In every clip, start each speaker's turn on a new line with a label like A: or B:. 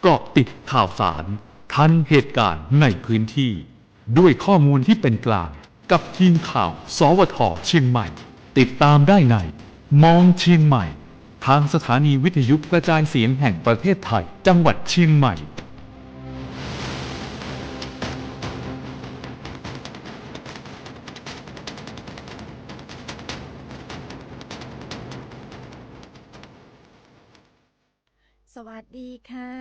A: เกาะติดข่าวสารทันเหตุการณ์ในพื้นที่ด้วยข้อมูลที่เป็นกลางกับทีมข่าวสวทเชียงใหม่ติดตามได้ในมองเชียงใหม่ทางสถานีวิทยุกระจายเสียงแห่งประเทศไทยจังหวัดเชียงใหม่
B: สวัสดีค่ะ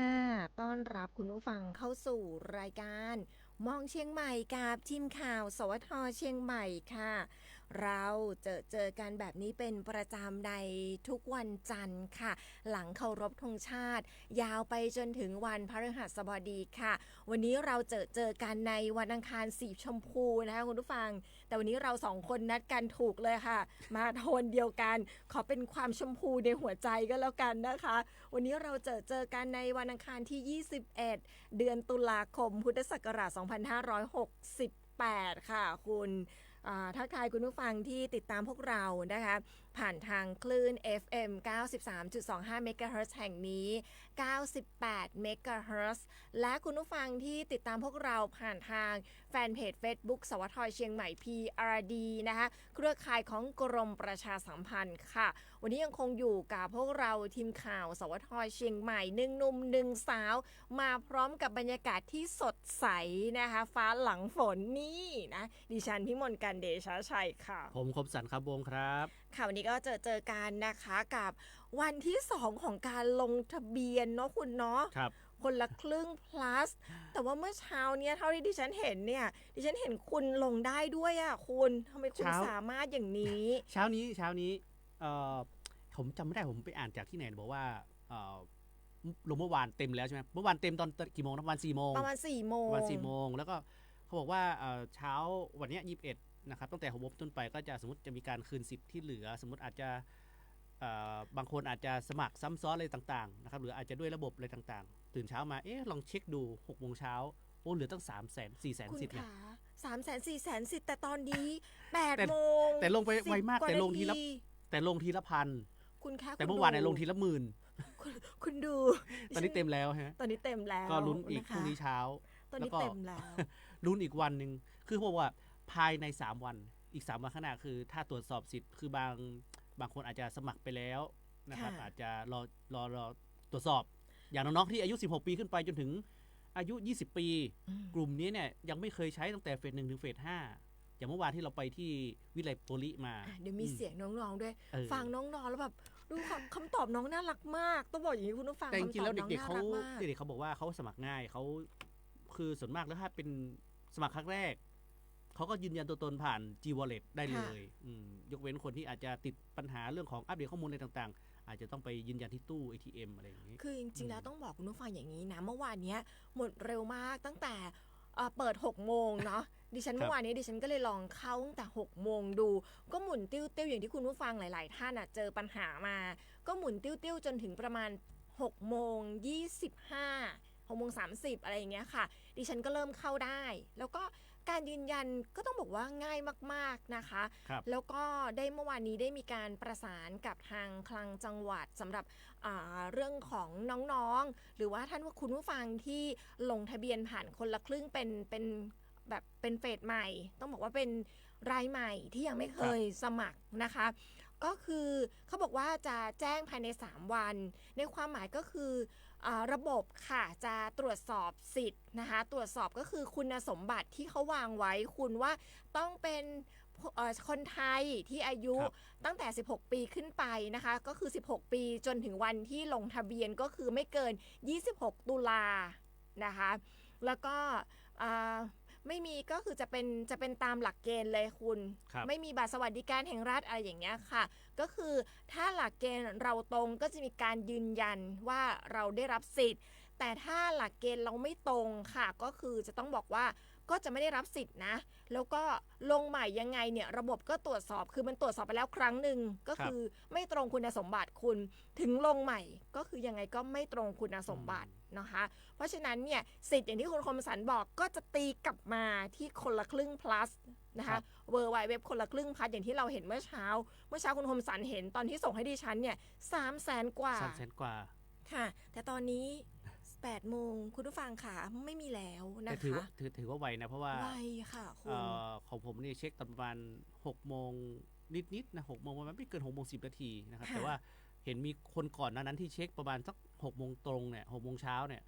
B: ต้อนรับคุณผู้ฟังเข้าสู่รายการมองเชียงใหม่กับทีมข่าวสวทเชียงใหม่ค่ะเราเจอกันแบบนี้เป็นประจำในทุกวันจันทร์ค่ะหลังเคารพธงชาติยาวไปจนถึงวันพฤหัสบดีค่ะวันนี้เราเจอกันในวันอังคารสีชมพูนะคะคุณผู้ฟังแต่วันนี้เราสองคนนัดกันถูกเลยค่ะมาโทนเดียวกันขอเป็นความชมพูในหัวใจก็แล้วกันนะคะวันนี้เราเจอกันในวันอังคารที่ 21 เดือนตุลาคมพุทธศักราช 2568 ค่ะคุณทักทายคุณผู้ฟังที่ติดตามพวกเรานะคะผ่านทางคลื่น FM 93.25 MHz แห่งนี้ 98 MHz และคุณผู้ฟังที่ติดตามพวกเราผ่านทางแฟนเพจ Facebook สวทเชียงใหม่ PRD นะคะเครือข่ายของกรมประชาสัมพันธ์ค่ะวันนี้ยังคงอยู่กับพวกเราทีมข่าวสวทเชียงใหม่1 หนุ่ม 1 สาวมาพร้อมกับบรรยากาศที่สดใสนะคะฟ้าหลังฝนนี่นะดิฉันพิมลกันเดชชัยค่ะ
C: ผมคมสันครับวงครับ
B: ค่ะวันนี้ก็เจอกันนะคะกับวันที่2ของการลงทะเบียนเนาะคุณเนาะ
C: ครับ
B: คนละครึ่ง plus แต่ว่าเมื่อเช้าเนี้ยเท่าที่ดิฉันเห็นเนี่ยดิฉันเห็นคุณลงได้ด้วยอ่ะคุณทำไมคุณสามารถอย่างนี้
C: เช้านี้ผมจำไม่ได้ผมไปอ่านจากที่ไหนบอกว่าลงเมื่อวานเต็มแล้วใช่ไหมเมื่อวานเต็มตอนกี่โมงนะวัน4 โมง
B: ประมาณ4 โมง
C: วัน4 โมงแล้วก็เขาบอกว่าเช้าวันนี้21นะครับตั้งแต่6 โมงต้นไปก็จะสมมติจะมีการคืนสิทธิ์ที่เหลือสมมติอาจจะบางคนอาจจะสมัครซ้ำซ้อนอะไรต่างๆนะครับหรืออาจจะด้วยระบบอะไรต่างๆตื่นเช้ามาลองเช็คดู6 โมงเช้าโอ้เหลือตั้ง300,000-400,000สิทธิ์เนี่ย
B: 300,000-400,000สิทธิ์แต่ตอนนี้8 โมง
C: แต่ลงไปไวมากแต่ลงทีละพัน
B: คุณคะ
C: แต่เมื่อวานเนี่ยลงทีละหมื่น
B: คุณดู
C: ตอนนี้เต็มแล้วฮะ
B: ตอนนี้เต็มแล้ว
C: ก็ลุ้นอีกพรุ่งนี้เช้า
B: ตอนนี้เต็มแล้ว
C: ลุ้นอีกวันนึงคือบอกว่าภายใน3 วันอีก3 วันข้างหน้าคือถ้าตรวจสอบสิทธิ์คือบางคนอาจจะสมัครไปแล้วนะครับอาจจะรอตรวจสอบอย่างน้องๆที่อายุ16 ปีขึ้นไปจนถึงอายุ20 ปีกลุ่มนี้เนี่ยยังไม่เคยใช้ตั้งแต่เฟส 1 ถึงเฟส 5อย่างเมื่อวานที่เราไปที่วิไลโพลิมา
B: เดี๋ยวมีเสียงน้องๆด้วยฟังน้องๆแล้วแบบดูคำตอบน้องน่ารักมากต้องบอกอย่างนี้คุณผู้ฟัง
C: แต่จริงๆแล้วเด็กๆ
B: เขา
C: บอกว่าเขาสมัครง่ายเขาคือส่วนมากแล้วถ้าเป็นสมัครครั้งแรกเขาก็ยืนยันตัวตนผ่าน G-Wallet ได้เลยยกเว้นคนที่อาจจะติดปัญหาเรื่องของอัปเดตข้อมูลอะไรต่างๆอาจจะต้องไปยืนยันที่ตู้ ATM อะไรอย่างนี้
B: คือจริงๆแล้วต้องบอกคุณผู้ฟังอย่างนี้นะเมื่อวานนี้หมดเร็วมากตั้งแต่เปิด6 โมงเนาะดิฉันเมื่อวานนี้ดิฉันก็เลยลองเข้าตั้งแต่6 โมงดูก็หมุนติ้วๆอย่างที่คุณผู้ฟังหลายๆท่านเจอปัญหามาก็หมุนติ้วๆจนถึงประมาณ6 โมง 25 6 โมง 30อะไรอย่างเงี้ยค่ะดิฉันก็เริ่มเข้าได้แล้วก็การยืนยันก็ต้องบอกว่าง่ายมากๆนะคะแล้วก็ได้เมื่อวานนี้ได้มีการประสานกับทางคลังจังหวัดสำหรับเรื่องของน้องๆหรือว่าท่านว่าคุณผู้ฟังที่ลงทะเบียนผ่านคนละครึ่งเป็นแบบเป็นเฟสใหม่ต้องบอกว่าเป็นรายใหม่ที่ยังไม่เคยสมัครนะคะก็คือเขาบอกว่าจะแจ้งภายใน3 วันในความหมายก็คือระบบค่ะจะตรวจสอบสิทธิ์นะคะตรวจสอบก็คือคุณสมบัติที่เขาวางไว้คุณว่าต้องเป็นคนไทยที่อายุตั้งแต่16 ปีขึ้นไปนะคะก็คือ16 ปีจนถึงวันที่ลงทะเบียนก็คือไม่เกิน26 ตุลานะคะแล้วก็ไม่มีก็คือจะเป็นตามหลักเกณฑ์เลยคุณไม่มีบัตรสวัสดิการแห่งรัฐอะไรอย่างเงี้ยค่ะก็คือถ้าหลักเกณฑ์เราตรงก็จะมีการยืนยันว่าเราได้รับสิทธิ์แต่ถ้าหลักเกณฑ์เราไม่ตรงค่ะก็คือจะต้องบอกว่าก็จะไม่ได้รับสิทธิ์นะแล้วก็ลงใหม่ยังไงเนี่ยระบบก็ตรวจสอบคือมันตรวจสอบไปแล้วครั้งหนึ่งก็คือไม่ตรงคุณสมบัติคุณถึงลงใหม่ก็คือยังไงก็ไม่ตรงคุณสมบัตินะคะเพราะฉะนั้นเนี่ยสิทธิ์อย่างที่คุณคมสันบอกก็จะตีกลับมาที่คนละครึ่ง plus นะคะเวอร์ไวเว็บคนละครึ่ง plus อย่างที่เราเห็นเมื่อเช้าคุณคมสันเห็นตอนที่ส่งให้ดิฉันเนี่ย300,000 กว่า
C: 300,000 กว่า
B: ค่ะแต่ตอนนี้ 8 โมงคุณผู้ฟังค่ะไม่มีแล้วนะ
C: แต่ถือ
B: คะ
C: ว่าถือว่าไวนะเพราะว่า
B: ไวค่ะคุณ
C: ของผมนี่เช็คตอนประมาณ6 โมงนิดๆนะ6 โมงประมาณไม่เกิน6 โมง 10 นาทีนะครับ
B: ค่ะ
C: แต่ว่าเห็นมีคนก่อนหนั้นที่เช็คประมาณสัก6 โมงตรงเนี่ย6 โมงเช้าเนี่ย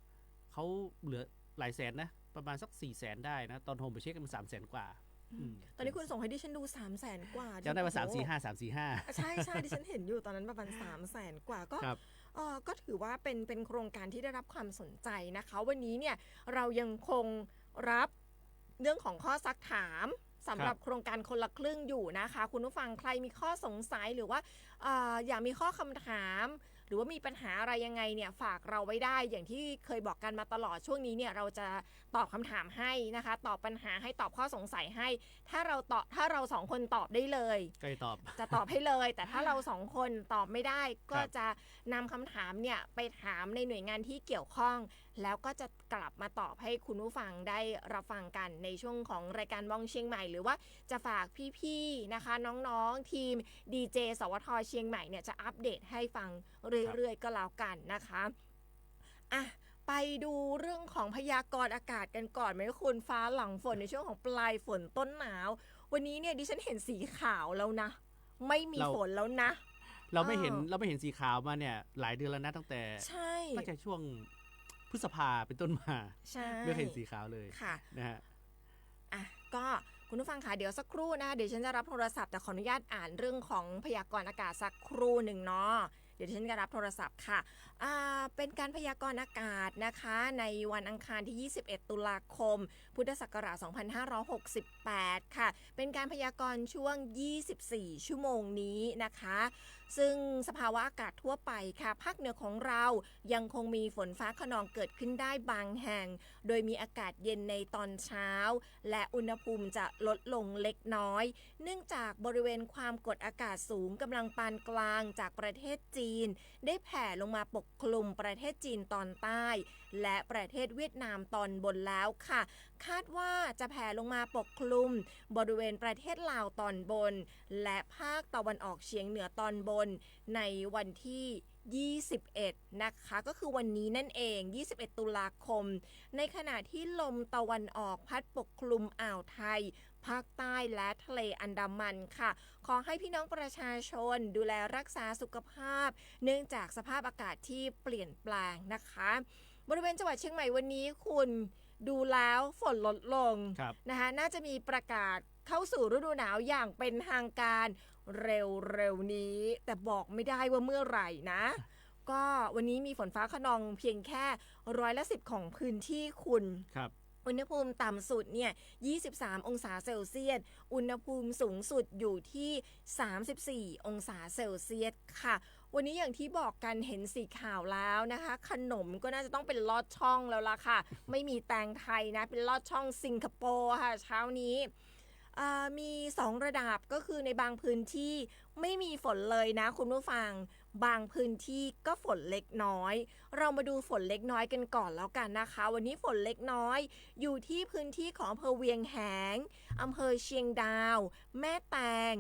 C: เขาเหลือหลายแสนนะประมาณสัก400,000ได้นะตอนผมไปเช็คมัน300,000 กว่า
B: ตอนนี้คุณส่งให้ดิฉันดู 300,000 กว่า
C: จำได้ว่า
B: โอ้โห
C: 345
B: ใช่ใช่ดิฉันเห็นอยู่ตอนนั้นประมาณ300,000 กว่าก็
C: ครับ
B: ก็ถือว่าเป็นโครงการที่ได้รับความสนใจนะคะ วันนี้เนี่ยเรายังคงรับเรื่องของข้อซักถามสำหรับโครงการคนละครึ่งอยู่นะคะ คุณผู้ฟังใครมีข้อสงสัยหรือว่าอยากมีข้อคำถาม หรือว่ามีปัญหาอะไรยังไงเนี่ยฝากเราไว้ได้อย่างที่เคยบอกกันมาตลอดช่วงนี้เนี่ยเราจะตอบคำถามให้นะคะ ตอบปัญหาให้ตอบข้อสงสัยให้ ถ้าเราสองคนตอบได้เลย
C: ก็ตอบ
B: จะตอบให้เลย แต่ถ้าเราสองคนตอบไม่ได้ก็
C: ครับ
B: จะนำคำถามเนี่ยไปถามในหน่วยงานที่เกี่ยวข้อง แล้วก็จะกลับมาตอบให้คุณผู้ฟังได้รับฟังกันในช่วงของรายการมองเชียงใหม่ หรือว่าจะฝากพี่ๆนะคะ น้องๆทีมดีเจสวทเชียงใหม่เนี่ยจะอัปเดตให้ฟังเรื่อยๆก็แล้วกันนะคะอ่ะไปดูเรื่องของพยากรณ์อากาศกันก่อนไหมคุณฟ้าหลังฝนในช่วงของปลายฝนต้นหนาว วันนี้เนี่ยดิฉันเห็นสีขาวแล้วนะ ไม่มีฝนแล้วนะ
C: เราไม่เห็นสีขาวมาเนี่ยหลายเดือนแล้วนะตั้งแต่
B: ใช่
C: ตั้งแต่ช่วงพฤษภาเป็นต้นมา
B: ใช่
C: ไม่เห็นสีขาวเลย
B: ค่ะ
C: นะฮะ
B: อ่ะก็คุณผู้ฟังค่ะเดี๋ยวสักครู่นะเดี๋ยวฉันจะรับโทรศัพท์แต่ขออนุญาตอ่านเรื่องของพยากรณ์อากาศสักครู่หนึ่งเนาะเดี๋ยวฉันจะรับโทรศัพท์ค่ะเป็นการพยากรณ์อากาศนะคะในวันอังคารที่ 21 ตุลาคม พุทธศักราช 2568 ค่ะเป็นการพยากรณ์ช่วง 24 ชั่วโมงนี้นะคะซึ่งสภาวะอากาศทั่วไปค่ะภาคเหนือของเรายังคงมีฝนฟ้าคะนองเกิดขึ้นได้บางแห่ง โดยมีอากาศเย็นในตอนเช้า และอุณหภูมิจะลดลงเล็กน้อย เนื่องจากบริเวณความกดอากาศสูงกำลังปานกลางจากประเทศจีน ได้แผ่ลงมาปกคลุมประเทศจีนตอนใต้ และประเทศเวียดนามตอนบนแล้วค่ะ คาดว่าจะแผ่ลงมาปกคลุมบริเวณประเทศลาวตอนบน และภาคตะวันออกเฉียงเหนือตอนบนในวันที่ 21 นะคะก็คือวันนี้นั่นเอง 21 ตุลาคม ในขณะที่ลมตะวันออกพัดปกคลุมอ่าวไทย ภาคใต้และทะเลอันดามันค่ะ ขอให้พี่น้องประชาชนดูแลรักษาสุขภาพ เนื่องจากสภาพอากาศที่เปลี่ยนแปลงนะคะ บริเวณจังหวัดเชียงใหม่วันนี้คุณดูแล้วฝนลดลง
C: ครับ
B: นะคะน่าจะมีประกาศเข้าสู่ฤดูหนาวอย่างเป็นทางการเร็วๆนี้ แต่บอกไม่ได้ว่าเมื่อไหร่นะ ก็วันนี้มีฝนฟ้าคะนองเพียงแค่10%ของพื้นที่คุณ
C: ครับ
B: อุณหภูมิต่ำสุดเนี่ย 23 องศาเซลเซียส อุณหภูมิสูงสุดอยู่ที่ 34 องศาเซลเซียสค่ะ วันนี้อย่างที่บอกกันเห็นสีขาวแล้วนะคะ ขนมก็น่าจะต้องเป็นลอดช่องแล้วล่ะค่ะ ไม่มีแตงไทยนะ เป็นลอดช่องสิงคโปร์ค่ะเช้านี้มี2ระดับก็คือในบางพื้นที่ไม่มีฝนเลยนะคุณผู้ฟังบางพื้นที่ก็ฝนเล็กน้อยเรามาดูฝนเล็กน้อยกันก่อนแล้วกันนะคะวันนี้ฝนเล็กน้อยอยู่ที่พื้นที่ของอำเภอเวียงแหงอำเภอเชียงดาวแม่แตง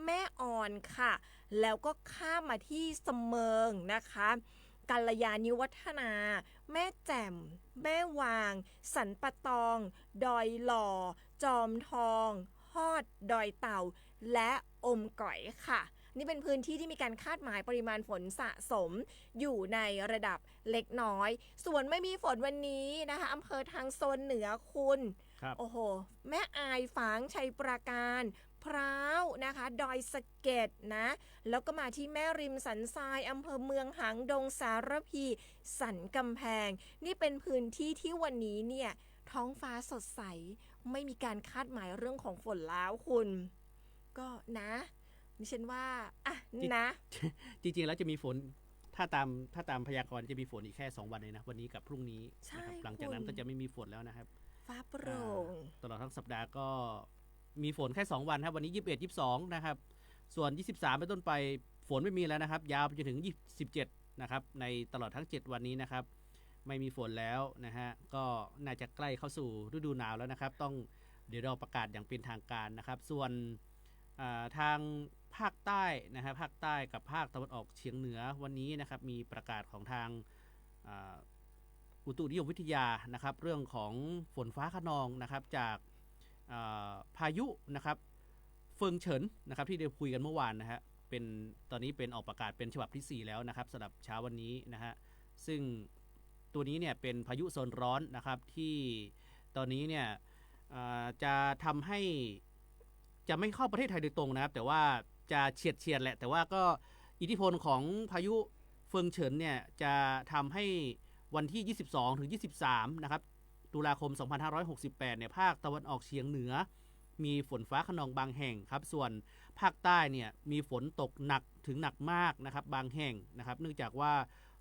B: แม่อ่อนค่ะแล้วก็ข้ามมาที่เสมิงนะคะกัลยาณิวัฒนา แม่แจ่มแม่วาง สันปะตอง ดอยหล่อ จอมทองฮอด ดอยเต่า และอมก๋อยค่ะ นี่เป็นพื้นที่ที่มีการคาดหมายปริมาณฝนสะสมอยู่ในระดับเล็กน้อย ส่วนไม่มีฝนวันนี้นะคะอำเภอทางโซนเหนือคุณ
C: ครับ
B: โอ้โห แม่อายฝางชัยปราการพร้าวนะคะ ดอยสะเก็ดนะ แล้วก็มาที่แม่ริมสันทรายอำเภอเมืองหางดงสารพี สันกำแพง นี่เป็นพื้นที่ที่วันนี้เนี่ยท้องฟ้าสดใส ไม่มีการคาดหมายเรื่องของฝนแล้วคุณ ก็นะดิฉันว่าอ่ะนะ
C: จริงๆแล้วจะมีฝนถ้าตามพยากรณ์จะมีฝนอีกแค่2 วันเลยนะวันนี้กับพรุ่งนี้
B: ใช่
C: นะครับหลังจากนั้น
B: คุณ
C: ก็จะไม่มีฝนแล้วนะครับ
B: ฟ้าโปร่ง
C: ตลอดทั้งสัปดาห์ก็มีฝนแค่2 วันครับวันนี้21 22นะครับส่วน23เป็นต้นไปฝนไม่มีแล้วนะครับยาวไปจนถึง27นะครับในตลอดทั้ง7วันนี้นะครับไม่มีฝนแล้วนะฮะก็น่าจะใกล้เข้าสู่ฤดูหนาวแล้วนะครับต้องเดี๋ยวเราประกาศอย่างเป็นทางการนะครับส่วนทางภาคใต้นะครับภาคใต้กับภาคตะวันออกเฉียงเหนือวันนี้นะครับมีประกาศของทาง อุตุนิยมวิทยานะครับเรื่องของฝนฟ้าคะนองนะครับจากพายุนะครับเฟิงเฉินนะครับที่ได้คุยกันเมื่อวานนะฮะเป็นตอนนี้เป็นออกประกาศเป็นฉบับที่4แล้วนะครับสำหรับเช้าวันนี้นะฮะซึ่งตัวนี้เนี่ยเป็นพายุโซนร้อนนะครับที่ตอนนี้เนี่ยจะทำให้จะไม่เข้าประเทศไทยโดยตรงนะครับแต่ว่าจะเฉียดแหละแต่ว่าก็อิทธิพลของพายุเฟิงเฉินเนี่ยจะทำให้วันที่ 22 ถึง 23 นะครับตุลาคม 2568 เนี่ยภาคตะวันออกเฉียงเหนือมีฝนฟ้าคะนองบางแห่งครับส่วนภาคใต้เนี่ยมีฝนตกหนักถึงหนักมากนะครับบางแห่งนะครับเนื่องจากว่า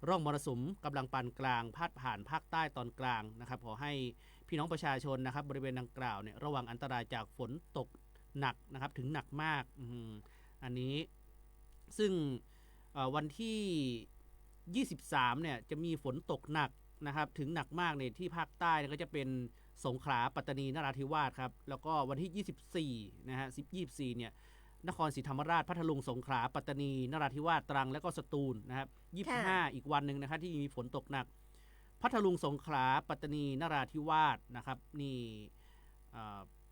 C: ร่องมรสุมกำลังปานกลางพาดผ่านภาคใต้ตอนกลางนะครับขอให้พี่น้องประชาชนนะครับบริเวณดังกล่าวเนี่ยระวังอันตรายจากฝนตกหนักนะครับถึงหนักมากอันนี้ซึ่งวันที่ 23 เนี่ยจะมีฝนตกหนักนะครับถึงหนักมากในที่ภาคใต้ก็จะเป็นสงขลาปัตตานีนราธิวาสครับแล้วก็วันที่ 24 นะฮะ 24 เนี่ยนครศรีธรรมราชพัทลุงสงขลาปัตตานีนราธิวาสตรังและก็สตูลนะครับ 25 อีกวันหนึ่งนะครับที่มีฝนตกหนักพัทลุงสงขลาปัตตานีนราธิวาสนะครับนี่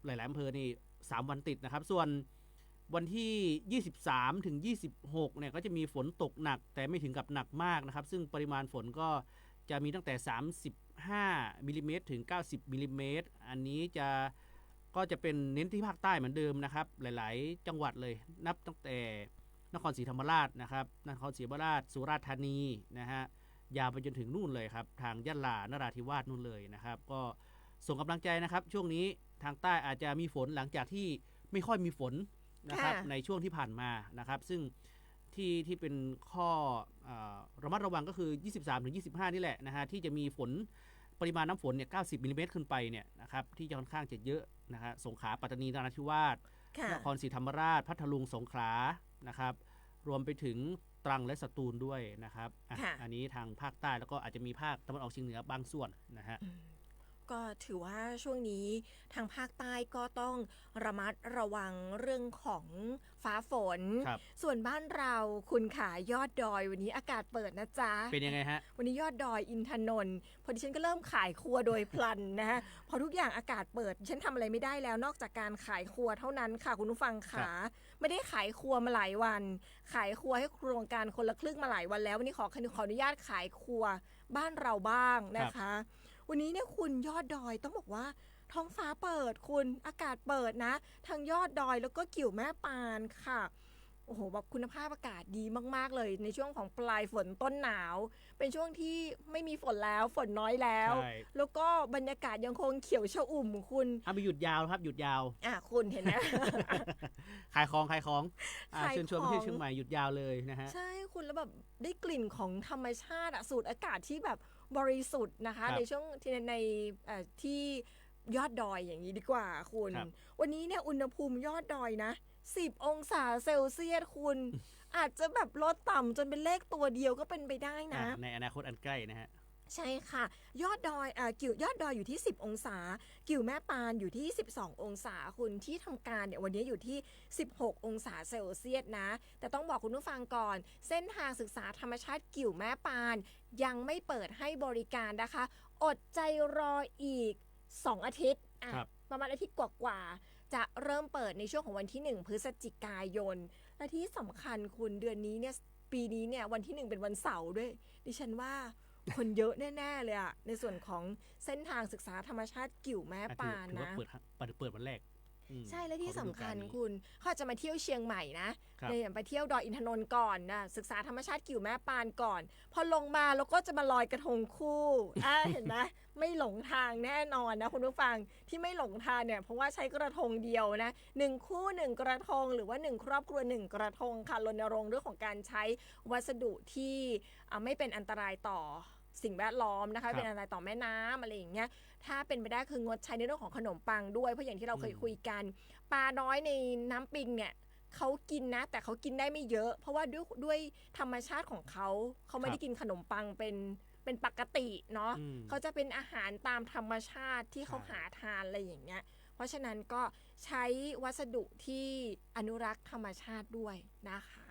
C: หลายๆอำเภอนี่3 วันติดนะครับส่วนวันที่ 23 ถึง 26 เนี่ยก็จะมีฝนตกหนักแต่ไม่ถึงกับหนักมากนะครับซึ่งปริมาณฝนก็จะมีตั้งแต่35 มิลลิเมตรถึง 90 มิลลิเมตรอันนี้ก็จะเป็นเน้นที่ภาคใต้เหมือนเดิมนะครับหลายๆจังหวัดเลยนับตั้งแต่นครศรีธรรมราชนะครับนครศรีธรรมราชสุราษฎร์ธานีนะฮะยาวไปจนถึงนู่นเลยครับทางยะลานราธิวาสนู่นเลยนะครับก็ส่งกำลังใจนะครับช่วงนี้ทางใต้อาจจะมีฝนหลังจากที่ไม่ค่อยมีฝนนะครับในช่วงที่ผ่านมานะครับซึ่งที่เป็นข้อระมัดระวังก็คือ 23-25 นี่แหละนะฮะที่จะมีฝนปริมาณน้ำฝนเนี่ย 90 มิลลิเมตรขึ้นไปเนี่ยนะครับที่จะค่อนข้างจะเยอะนะฮะสงขลาปัตตานีนราธิวาสนครศรีธรรมราชพัทลุงสงขลานะครับรวมไปถึงตรังและสตูลด้วยนะครับอันนี้ทางภาคใต้แล้วก็อาจจะมีภาคตะวันออกเฉียงเหนือบางส่วนนะฮะ
B: ก็ถือว่าช่วงนี้ทางภาคใต้ก็ต้องระมัดระวังเรื่องของฟ้าฝนส่วนบ้านเราคุณขายอดดอยวันนี้อากาศเปิดนะจ๊ะ
C: เป็นยังไงฮะ
B: วันนี้ยอดดอยอินทนนท์พอดิฉันก็เริ่มขายครัวโดยพลันนะฮะพอทุกอย่างอากาศเปิดดิฉันทำอะไรไม่ได้แล้วนอกจากการขายครัวเท่านั้นค่ะคุณผู้ฟังขาไม่ได้ขายครัวมาหลายวันขายครัวให้โครงการคนละครึ่งมาหลายวันแล้ววันนี้ขออนุญาตขายครัวบ้านเราบ้างนะคะวันนี้เนี่ยคุณยอดดอยต้องบอกว่าท้องฟ้าเปิดคุณอากาศเปิดนะทางยอดดอยแล้วก็กิ่วแม่ปานค่ะโอ้โหแบบคุณภาพอากาศดีมากๆเลยในช่วงของปลายฝนต้นหนาวเป็นช่วงที่ไม่มีฝนแล้วฝนน้อยแล้วแล้วก็บรรยากาศยังคงเขียวชอุ่มคุณ
C: ไปหยุดยาวครับหยุดยาว
B: คุณเห็นไหม
C: ขายของเชิญชวนไปที่เชียงใหม่หยุดยาวเลยนะฮะ
B: ใช่คุณแล้วแบบได้กลิ่นของธรรมชาติสูดอากาศที่แบบบริสุทธิ์นะคะในช่วงที่ยอดดอยอย่างนี้ดีกว่าคุณวันนี้เนี่ยอุณหภูมิยอดดอยนะ10 องศาเซลเซียสคุณอาจจะแบบลดต่ำจนเป็นเลขตัวเดียวก็เป็นไปได้นะ
C: ในอนาคตอันใกล้นะฮะ
B: ใช่ค่ะยอดดอยกิ่วยอดดอยอยู่ที่10 องศากิ่วแม่ปานอยู่ที่12 องศาคุณที่ทำการเนี่ยวันนี้อยู่ที่16 องศาเซลเซียสนะแต่ต้องบอกคุณผู้ฟังก่อนเส้นทางศึกษาธรรมชาติกิ่วแม่ปานยังไม่เปิดให้บริการนะคะอดใจรออีก2 อาทิตย์ประมาณอาทิตย์กว่าจะเริ่มเปิดในช่วงของวันที่1 พฤศจิกายนและที่สำคัญคุณเดือนนี้เนี่ยปีนี้เนี่ยวันที่1เป็นวันเสาร์ด้วยดิฉันว่าคนเยอะแน่ๆเลยในส่วนของเส้นทางศึกษาธรรมชาติกิ่วแม่ปานนะ
C: เปิดวันแรก
B: ใช่และที่สำคัญคุณเขาจะมาเที่ยวเชียงใหม่นะไปเที่ยวดอยอินทนนท์ก่อนนะศึกษาธรรมชาติกิ่วแม่ปานก่อนพอลงมาแล้วก็จะมาลอยกระทงคู่เห็นไหมไม่หลงทางแน่นอนนะคุณผู้ฟังที่ไม่หลงทางเนี่ยเพราะว่าใช้กระทงเดียวนะ1 คู่ 1 กระทงหรือว่า1 ครอบครัว 1 กระทงค่ะรณรงค์เรื่องของการใช้วัสดุที่ไม่เป็นอันตรายต่อสิ่งแวดล้อมนะคะเป็นอะไรต่อแม่น้ำอะไรอย่างเงี้ยถ้าเป็นไปได้คืองดใช้ในเรื่องของขนมปังด้วยเพราะอย่างที่เราเคยคุยกันปลาน้อยในน้ำปิงเนี่ยเขากินนะแต่เขากินได้ไม่เยอะเพราะว่าด้วยธรรมชาติของเขาไม่ได้กินขนมปังเป็นปกติเนาะเขาจะเป็นอาหารตามธรรมชาติที่เขาหาทานอะไรอย่างเงี้ยเพราะฉะนั้นก็ใช้วัสดุที่อนุรักษ์ธรรมชาติด้วยนะคะ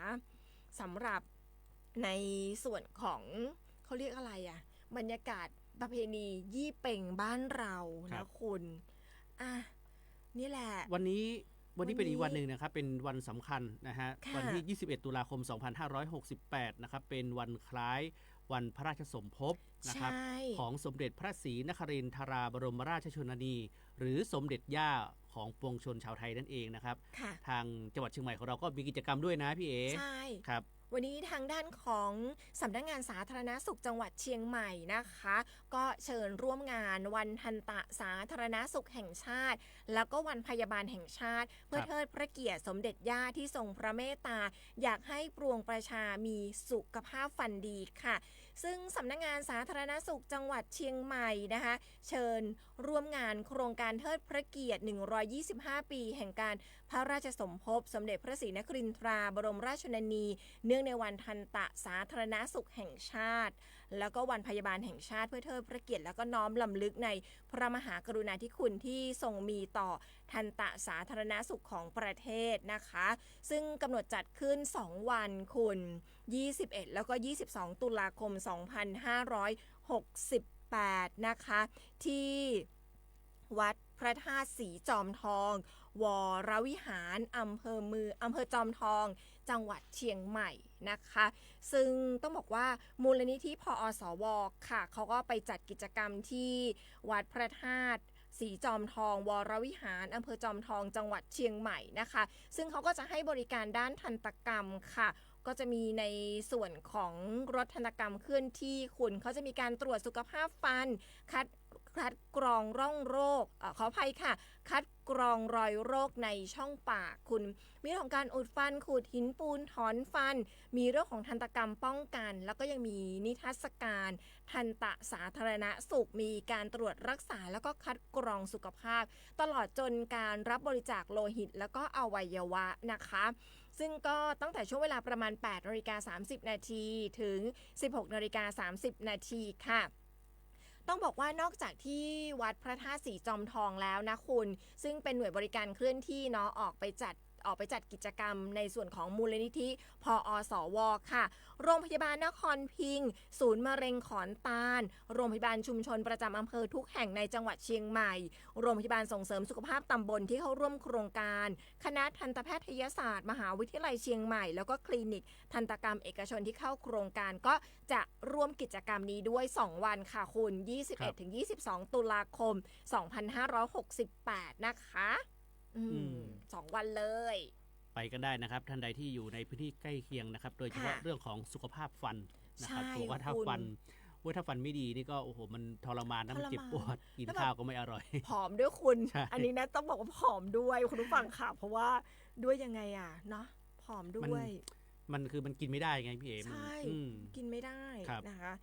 B: สำหรับในส่วนของเขาเรียกอะไรบรรยากาศ ประเพณียี่เป่งบ้านเรา
C: ครั
B: นะ
C: บ
B: คุณอ่ะนี่แหละ
C: วันนี้เป็นอีก
B: วั
C: วัน น
B: นี้
C: หนึ่งนะครับ เป็นวันสำคัญนะฮะ
B: ค่ะ
C: วันที่ 21 ตุลาคม 2568 นะครับ เป็นวันคล้ายวันพระราชสมภพนะครับ
B: ใช่
C: ของสมเด็จพระศรีนครินทราบรมราชชนนี หรือสมเด็จย่าของปวงชนชาวไทยนั่นเองนะครับ
B: ค่ะ
C: ทางจังหวัดเชียงใหม่ของเราก็มีกิจกรรมด้วยนะพี่เอ๋
B: ใช่
C: ครับ
B: วันนี้ทางด้านของสำนักงานสาธารณสุขจังหวัดเชียงใหม่นะคะ ก็เชิญร่วมงานวันทันตะสาธารณสุขแห่งชาติ แล้วก็วันพยาบาลแห่งชาติ เพื่อ
C: ครับ
B: เทิดพระเกียรติสมเด็จย่าที่ทรงพระเมตตา อยากให้ปวงประชามีสุขภาพฟันดีค่ะ ซึ่งสำนักงานสาธารณสุขจังหวัดเชียงใหม่นะคะ เชิญร่วมงานโครงการเทิดพระเกียรติ 125 ปีแห่งการพระราชสมภพสมเด็จพระศรีนครินทราบรมราชชนนี เนื่องในวันทันตะสาธารณสุขแห่งชาติ แล้วก็วันพยาบาลแห่งชาติเพื่อเทิดพระเกียรติแล้วก็น้อมลำลึกในพระมหากรุณาธิคุณที่ทรงมีต่อทันตะสาธารณสุขของประเทศนะคะ ซึ่งกำหนดจัดขึ้น 2 วันคุณ 21 แล้วก็ 22 ตุลาคม 2568 นะคะ ที่วัดพระธาตุสีจอมทอง วรวิหารอำเภอจอมทอง จังหวัดเชียงใหม่นะคะ ซึ่งต้องบอกว่ามูลนิธิพอสวค่ะเขาก็ไปจัดกิจกรรมที่วัดพระธาตุสีจอมทอง วรวิหารอำเภอจอมทอง จังหวัดเชียงใหม่นะคะ ซึ่งเขาก็จะให้บริการด้านทันตกรรมค่ะ ก็จะมีในส่วนของรถทันตกรรมเคลื่อนที่คุณเขาจะมีการตรวจสุขภาพฟัน คัดกรองร่องโรคขออภัยค่ะ คัดกรองรอยโรคในช่องปากคุณ มีเรื่องของการอุดฟันขูดหินปูนถอนฟัน มีเรื่องของทันตกรรมป้องกัน แล้วก็ยังมีนิทรรศการ ทันตะสาธารณสุข มีการตรวจรักษาแล้วก็คัดกรองสุขภาพ ตลอดจนการรับบริจาคโลหิตแล้วก็อวัยวะนะคะ ซึ่งก็ตั้งแต่ช่วงเวลาประมาณ 8:30 นาทีถึง 16:30 นาทีค่ะ ต้องบอกว่านอกจากที่วัดพระธาตุสีจอมทองแล้วนะคุณ ซึ่งเป็นหน่วยบริการเคลื่อนที่เนาะออกไปจัดกิจกรรมในส่วนของมูลนิธิพอสวค่ะ โรงพยาบาลนครพิงค์ศูนย์มะเร็งขอนตาล โรงพยาบาลชุมชนประจำอำเภอทุกแห่งในจังหวัดเชียงใหม่ โรงพยาบาลส่งเสริมสุขภาพตำบลที่เข้าร่วมโครงการ คณะทันตแพทยศาสตร์มหาวิทยาลัยเชียงใหม่แล้วก็คลินิกทันตกรรมเอกชนที่เข้าโครงการก็จะร่วมกิจกรรมนี้ด้วย 2 วันค่ะคุณ 21-22 ตุลาคม 2568 นะคะ2 วันเลย
C: ไปกันได้นะครับท่านใดที่อยู่ในพื้นที่ใกล้เคียงนะครับ โดยเฉพาะ
B: ค่ะ
C: เรื่องของสุขภาพฟันนะครับ
B: ใช่
C: บอกว่าถ้า
B: คุณ
C: ฟันไม่ดีนี่ก็โอ้โหมันทรมานนะมันเจ็บปวดกิน
B: แล้วแบบ
C: ข้าวก็ไม่อร่อย
B: ผอมด้วยคุณ
C: ใช่
B: อันนี้นะต้องบอกว่าผอมด้วยคุณผู้ฟังค่ะ เพราะว่าด้วยยังไงอ่ะเนาะผอมด้วย
C: มันคือมันกินไม่ได้ไงพี่เอ๋
B: ใช่
C: อืม
B: กินไม่ได้
C: ครับ
B: นะคะ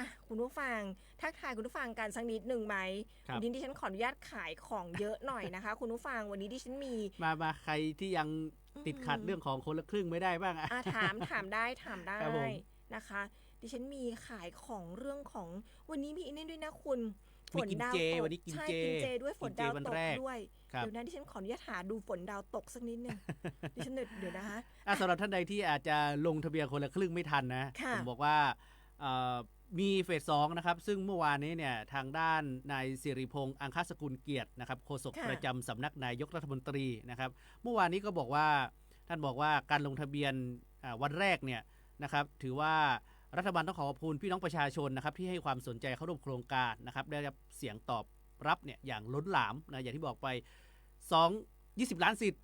B: อ่ะคุณผู้ฟังทักทายคุณผู้ฟังกันสักนิดหนึ่งไหม
C: ครับ
B: วันนี้ดิฉันขออนุญาตขายของเยอะหน่อยนะคะ คุณผู้ฟังวันนี้ดิฉันมี
C: มาใครที่ยังติดขัดเรื่องของคนละครึ่งไม่ได้บ้างอะ
B: ถามได้
C: ครับผม มี
B: น
C: กิน
B: ดาว
C: เจ
B: ตก
C: วันนี้กิน
B: ใช่
C: เจ
B: กินเจด้วยฝนดาว
C: กินเจวัน
B: ตก
C: แรก
B: ด้วย
C: ครับ
B: เดี๋ยวนะดิฉันขออนุญาตหาดูฝนดาวตกสักนิดนึง ดิฉันเดี๋ยวนะคะ
C: สำหรับท่านใดที่อาจจะลงทะเบียนคนละครึ่งไม่ทันนะ
B: ค่ะ
C: ผมบอกว่ามีเฟส 2นะครับซึ่งเมื่อวานนี้เนี่ยทางด้านนายสิริพงษ์อังคสกุลเกียรตินะครับโฆษก
B: ค่ะ
C: ประจำสำนักนายกรัฐมนตรีนะครับเมื่อวานนี้ก็บอกว่าท่านบอกว่าการลงทะเบียนวันแรกเนี่ยนะครับถือว่ารัฐบาลต้องขอบคุณพี่น้องประชาชนนะครับที่ให้ความสนใจเข้าร่วมโครงการนะครับได้รับเสียงตอบรับเนี่ยอย่างล้นหลามนะอย่างที่บอกไป20 ล้านสิทธิ์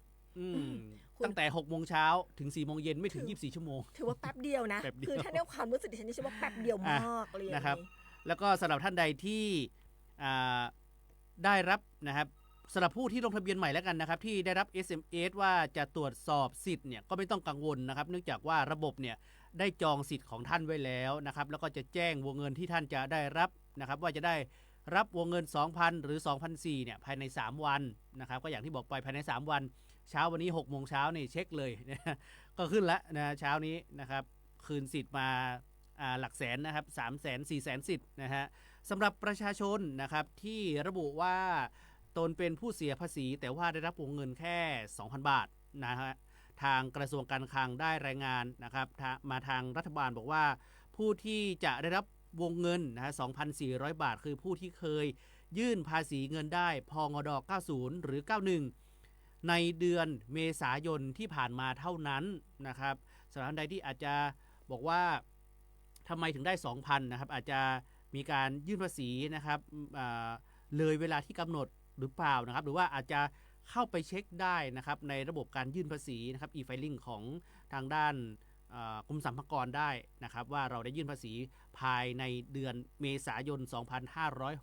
B: คุณ
C: ตั้งแต่6 โมงเช้าถึง4 โมงเย็นไม่ถึง 24 ชั่วโมง
B: ถือว่าแป๊บเดียวนะ
C: แป๊บเดียว
B: คือถ้าในความรู้สึกดิฉันนี่ใช่ว่าแป๊บเดียวมากเลย
C: นะครับ
B: อย่างนี้
C: แล้วก็สำหรับท่านใดที่ได้รับนะครับสำหรับผู้ที่ลงทะเบียนใหม่แล้วกันนะครับที่ได้รับ SMS ว่าจะตรวจสอบสิทธิ์เนี่ยก็ไม่ต้องกังวลนะครับเนื่องจากว่าระบบเนี่ยได้จองสิทธิ์ของท่านไว้แล้วนะครับแล้วก็จะแจ้งวงเงินที่ท่านจะได้รับนะครับว่าจะได้รับวงเงิน 2,000 หรือ 2,400 เนี่ยภายใน 3 วันนะครับก็อย่างที่บอกไปภายใน 3 วันเช้าวันนี้6 โมงเช้านี่เช็คเลยนะก็ขึ้นแล้วนะเช้านี้นะครับคืนสิทธิ์มาหลักแสนนะครับ300,000 400,000 สิทธิ์นะฮะสำหรับประชาชนนะครับที่ระบุว่าตนเป็นผู้เสียภาษีแต่ว่าได้รับวงเงินแค่ 2,000 บาทนะฮะทางกระทรวงการคลังได้รายงานนะครับมาทางรัฐบาลบอกว่าผู้ที่จะได้รับ วงเงินนะฮะ 2,400 บาทคือผู้ที่เคยยื่นภาษีเงินได้พงด90 หรือ 91 ในเดือนเมษายนที่ผ่านมาเท่านั้นนะครับสำหรับท่านใดที่อาจจะบอกว่าทำไมถึงได้ 2,000 นะครับอาจจะมีการยื่นภาษีนะครับเลยเวลาที่กำหนดหรือเปล่านะครับหรือว่าอาจจะเข้าไปเช็คได้นะครับในระบบการยื่นภาษีนะครับ e-filing ของทางด้านกรมสรรพากรได้นะครับว่าเราได้ยื่นภาษีภายในเดือนเมษายน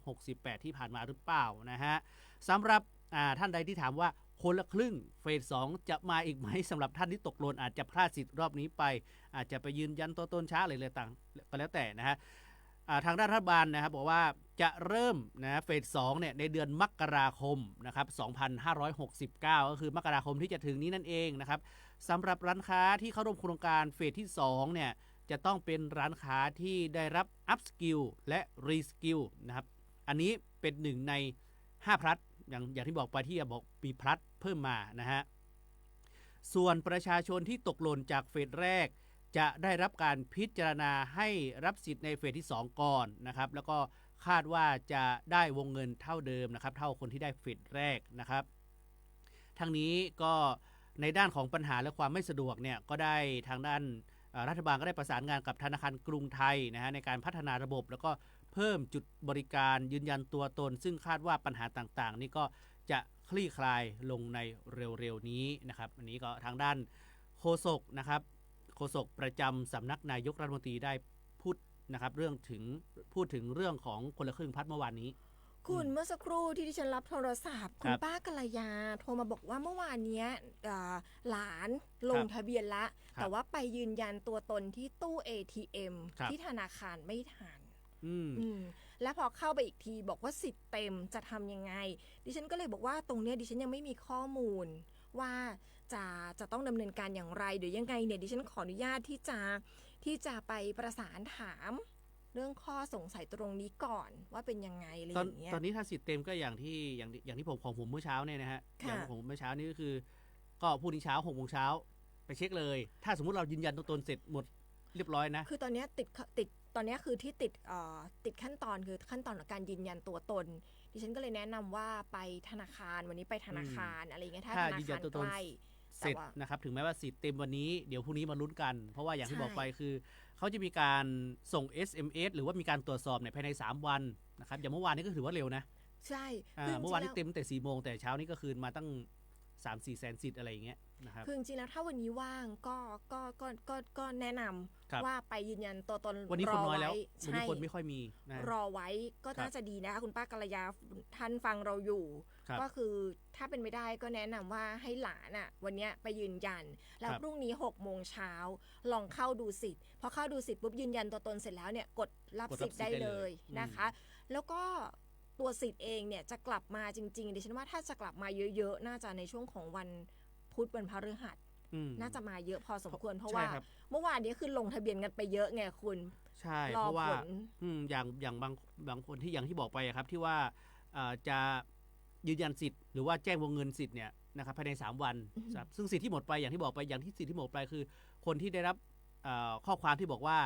C: 2568 ที่ผ่านมาหรือเปล่านะฮะสำหรับท่านใดที่ถามว่าคนละครึ่งเฟส 2จะมาอีกไหมสำหรับท่านที่ตกหล่นอาจจะพลาดสิทธิ์รอบนี้ไปอาจจะไปยืนยันตัวตนช้าอะไรต่างก็แล้วแต่นะฮะทางด้านรัฐบาลนะครับบอกว่าจะเริ่มนะเฟส 2เนี่ยในเดือนมกราคมนะครับ 2569 ก็คือมกราคมที่จะถึงนี้นั่นเองนะครับสำหรับร้านค้าที่เข้าร่วมโครงการเฟสที่2เนี่ยจะต้องเป็นร้านค้าที่ได้รับ up skill และ re skill นะครับอันนี้เป็นหนึ่งใน5 พลัสอย่างที่บอกไปที่บอกมีพลัสเพิ่มมานะฮะส่วนประชาชนที่ตกหล่นจากเฟสแรกจะได้รับการพิจารณาให้รับสิทธิ์ในเฟสที่2ก่อนนะครับแล้วก็คาดว่าจะได้วงเงินเท่าเดิมนะครับเท่าคนที่ได้เฟสแรกนะครับทั้งนี้ก็ในด้านของปัญหาและความไม่สะดวกเนี่ยก็ได้ทางด้านรัฐบาลก็ได้ประสานงานกับธนาคารกรุงไทยนะฮะในการพัฒนาระบบแล้วก็เพิ่มจุดบริการยืนยันตัวตนซึ่งคาดว่าปัญหาต่างๆนี่ก็จะคลี่คลายลงในเร็วๆนี้นะครับอันนี้ก็ทางด้านโฆษกนะครับโฆษกประจำสำนักนายกรัฐมนตรีได้พูดนะครับพูดถึงเรื่องของคนละครึ่งพัฒน์เมื่อวานนี้
B: คุณเมื่อสักครู่ที่ดิฉันรับโทรศัพท์คุณป้ากัลยาโทรมาบอกว่าเมื่อวานนี้หลานลงทะเบียนละแต่ว่าไปยืนยันตัวตนที่ตู้ ATM ที่ธนาคารไม่ทันแล้วพอเข้าไปอีกทีบอกว่าสิทธิ์เต็มจะทำยังไงดิฉันก็เลยบอกว่าตรงเนี้ยดิฉันยังไม่มีข้อมูลว่าจะต้องดำเนินการอย่างไรเดี๋ยวยังไงเนี่ยดิฉันขออนุญาตที่จะไปประสานถามเรื่องข้อสงสัยตรงนี้ก่อนว่าเป็นยังไงอะไรอย่างเงี้ย
C: ตอนนี้ถ้าสิทธิ์เต็มก็อย่างที่ผมเมื่อเช้าเนี่ยนะฮะอย่างผมเมื่อเช้านี้ก็คือก็พรุ่งนี้เช้า6 โมงเช้าไปเช็คเลยถ้าสมมุติเรายืนยันตัวตนเสร็จหมดเรียบร้อยนะ
B: คือตอนนี้ติดตอนนี้คือที่ติดขั้นตอนคือขั้นตอนของการยืนยันตัวตนดิฉันก็เลยแนะนำว่าไปธนาคารวันนี้ไปธนาคารอะไรเงี้ยถ้าธนาคารใกล้
C: เสร็จนะครับถึงแม้ว่าสิทธิ์เต็มวันนี้เดี๋ยวพรุ่งนี้มาลุ้นกันเพราะว่าอย่างที่บอกไปคือเขาจะมีการส่ง SMS หรือว่ามีการตรวจสอบเนี่ยภายใน3 วันนะครับอย่างเมื่อวานนี้ก็ถือว่าเร็วนะ
B: ใช่
C: เมื่อวานนี้เต็มตั้งแต่4 โมงแต่เช้านี้ก็คืนมาตั้ง 3-4 แสนสิทธิ์อะไรอย่างเงี้ยนะครับ
B: คือจริงๆแล้วถ้าวันนี้ว่างก็แนะนำว่าไปยืนยันตัวตน
C: วันนี้คนน้อยแล้ววันนี้คนไม่ค่อยมี
B: รอไว้ก็น่าจะดีนะคะคุณป้ากัลยาท่านฟังเราอยู่ก็คือถ้าเป็นไม่ได้ก็แนะนำว่าให้หลานอ่ะวันนี้ไปยืนยันแล้วพรุ่งนี้6 โมงเช้าลองเข้าดูสิทธิ์พอเข้าดูสิทธิ์ปุ๊บยืนยันตัวตนเสร็จแล้วเนี่ยกดรับสิทธิ์ได้เลยนะคะแล้วก็ตัวสิทธิ์เองเนี่ยจะกลับมาจริงๆดิฉันว่าถ้าจะกลับมาเยอะๆน่าจะในช่วงของวันพุธวันพฤหัสน่าจะมาเยอะพอสมควรเพราะว่าเมื่อวานนี้คือลงทะเบียนกันไปเยอะไงคุณ
C: ใช่เพราะว่าอย่างบางคนที่อย่างที่บอกไปครับที่ว่าจะยืนยันสิทธิ์หรือว่าแจ้งวงเงินสิทธิ์เนี่ยนะครับภายใน3 วันซึ่งสิทธิ์ที่หมดไปอย่างที่บอกไปอย่างที่สิทธิ์ที่หมดไปคือคนที่ได้รับข้อความที่บอกว่า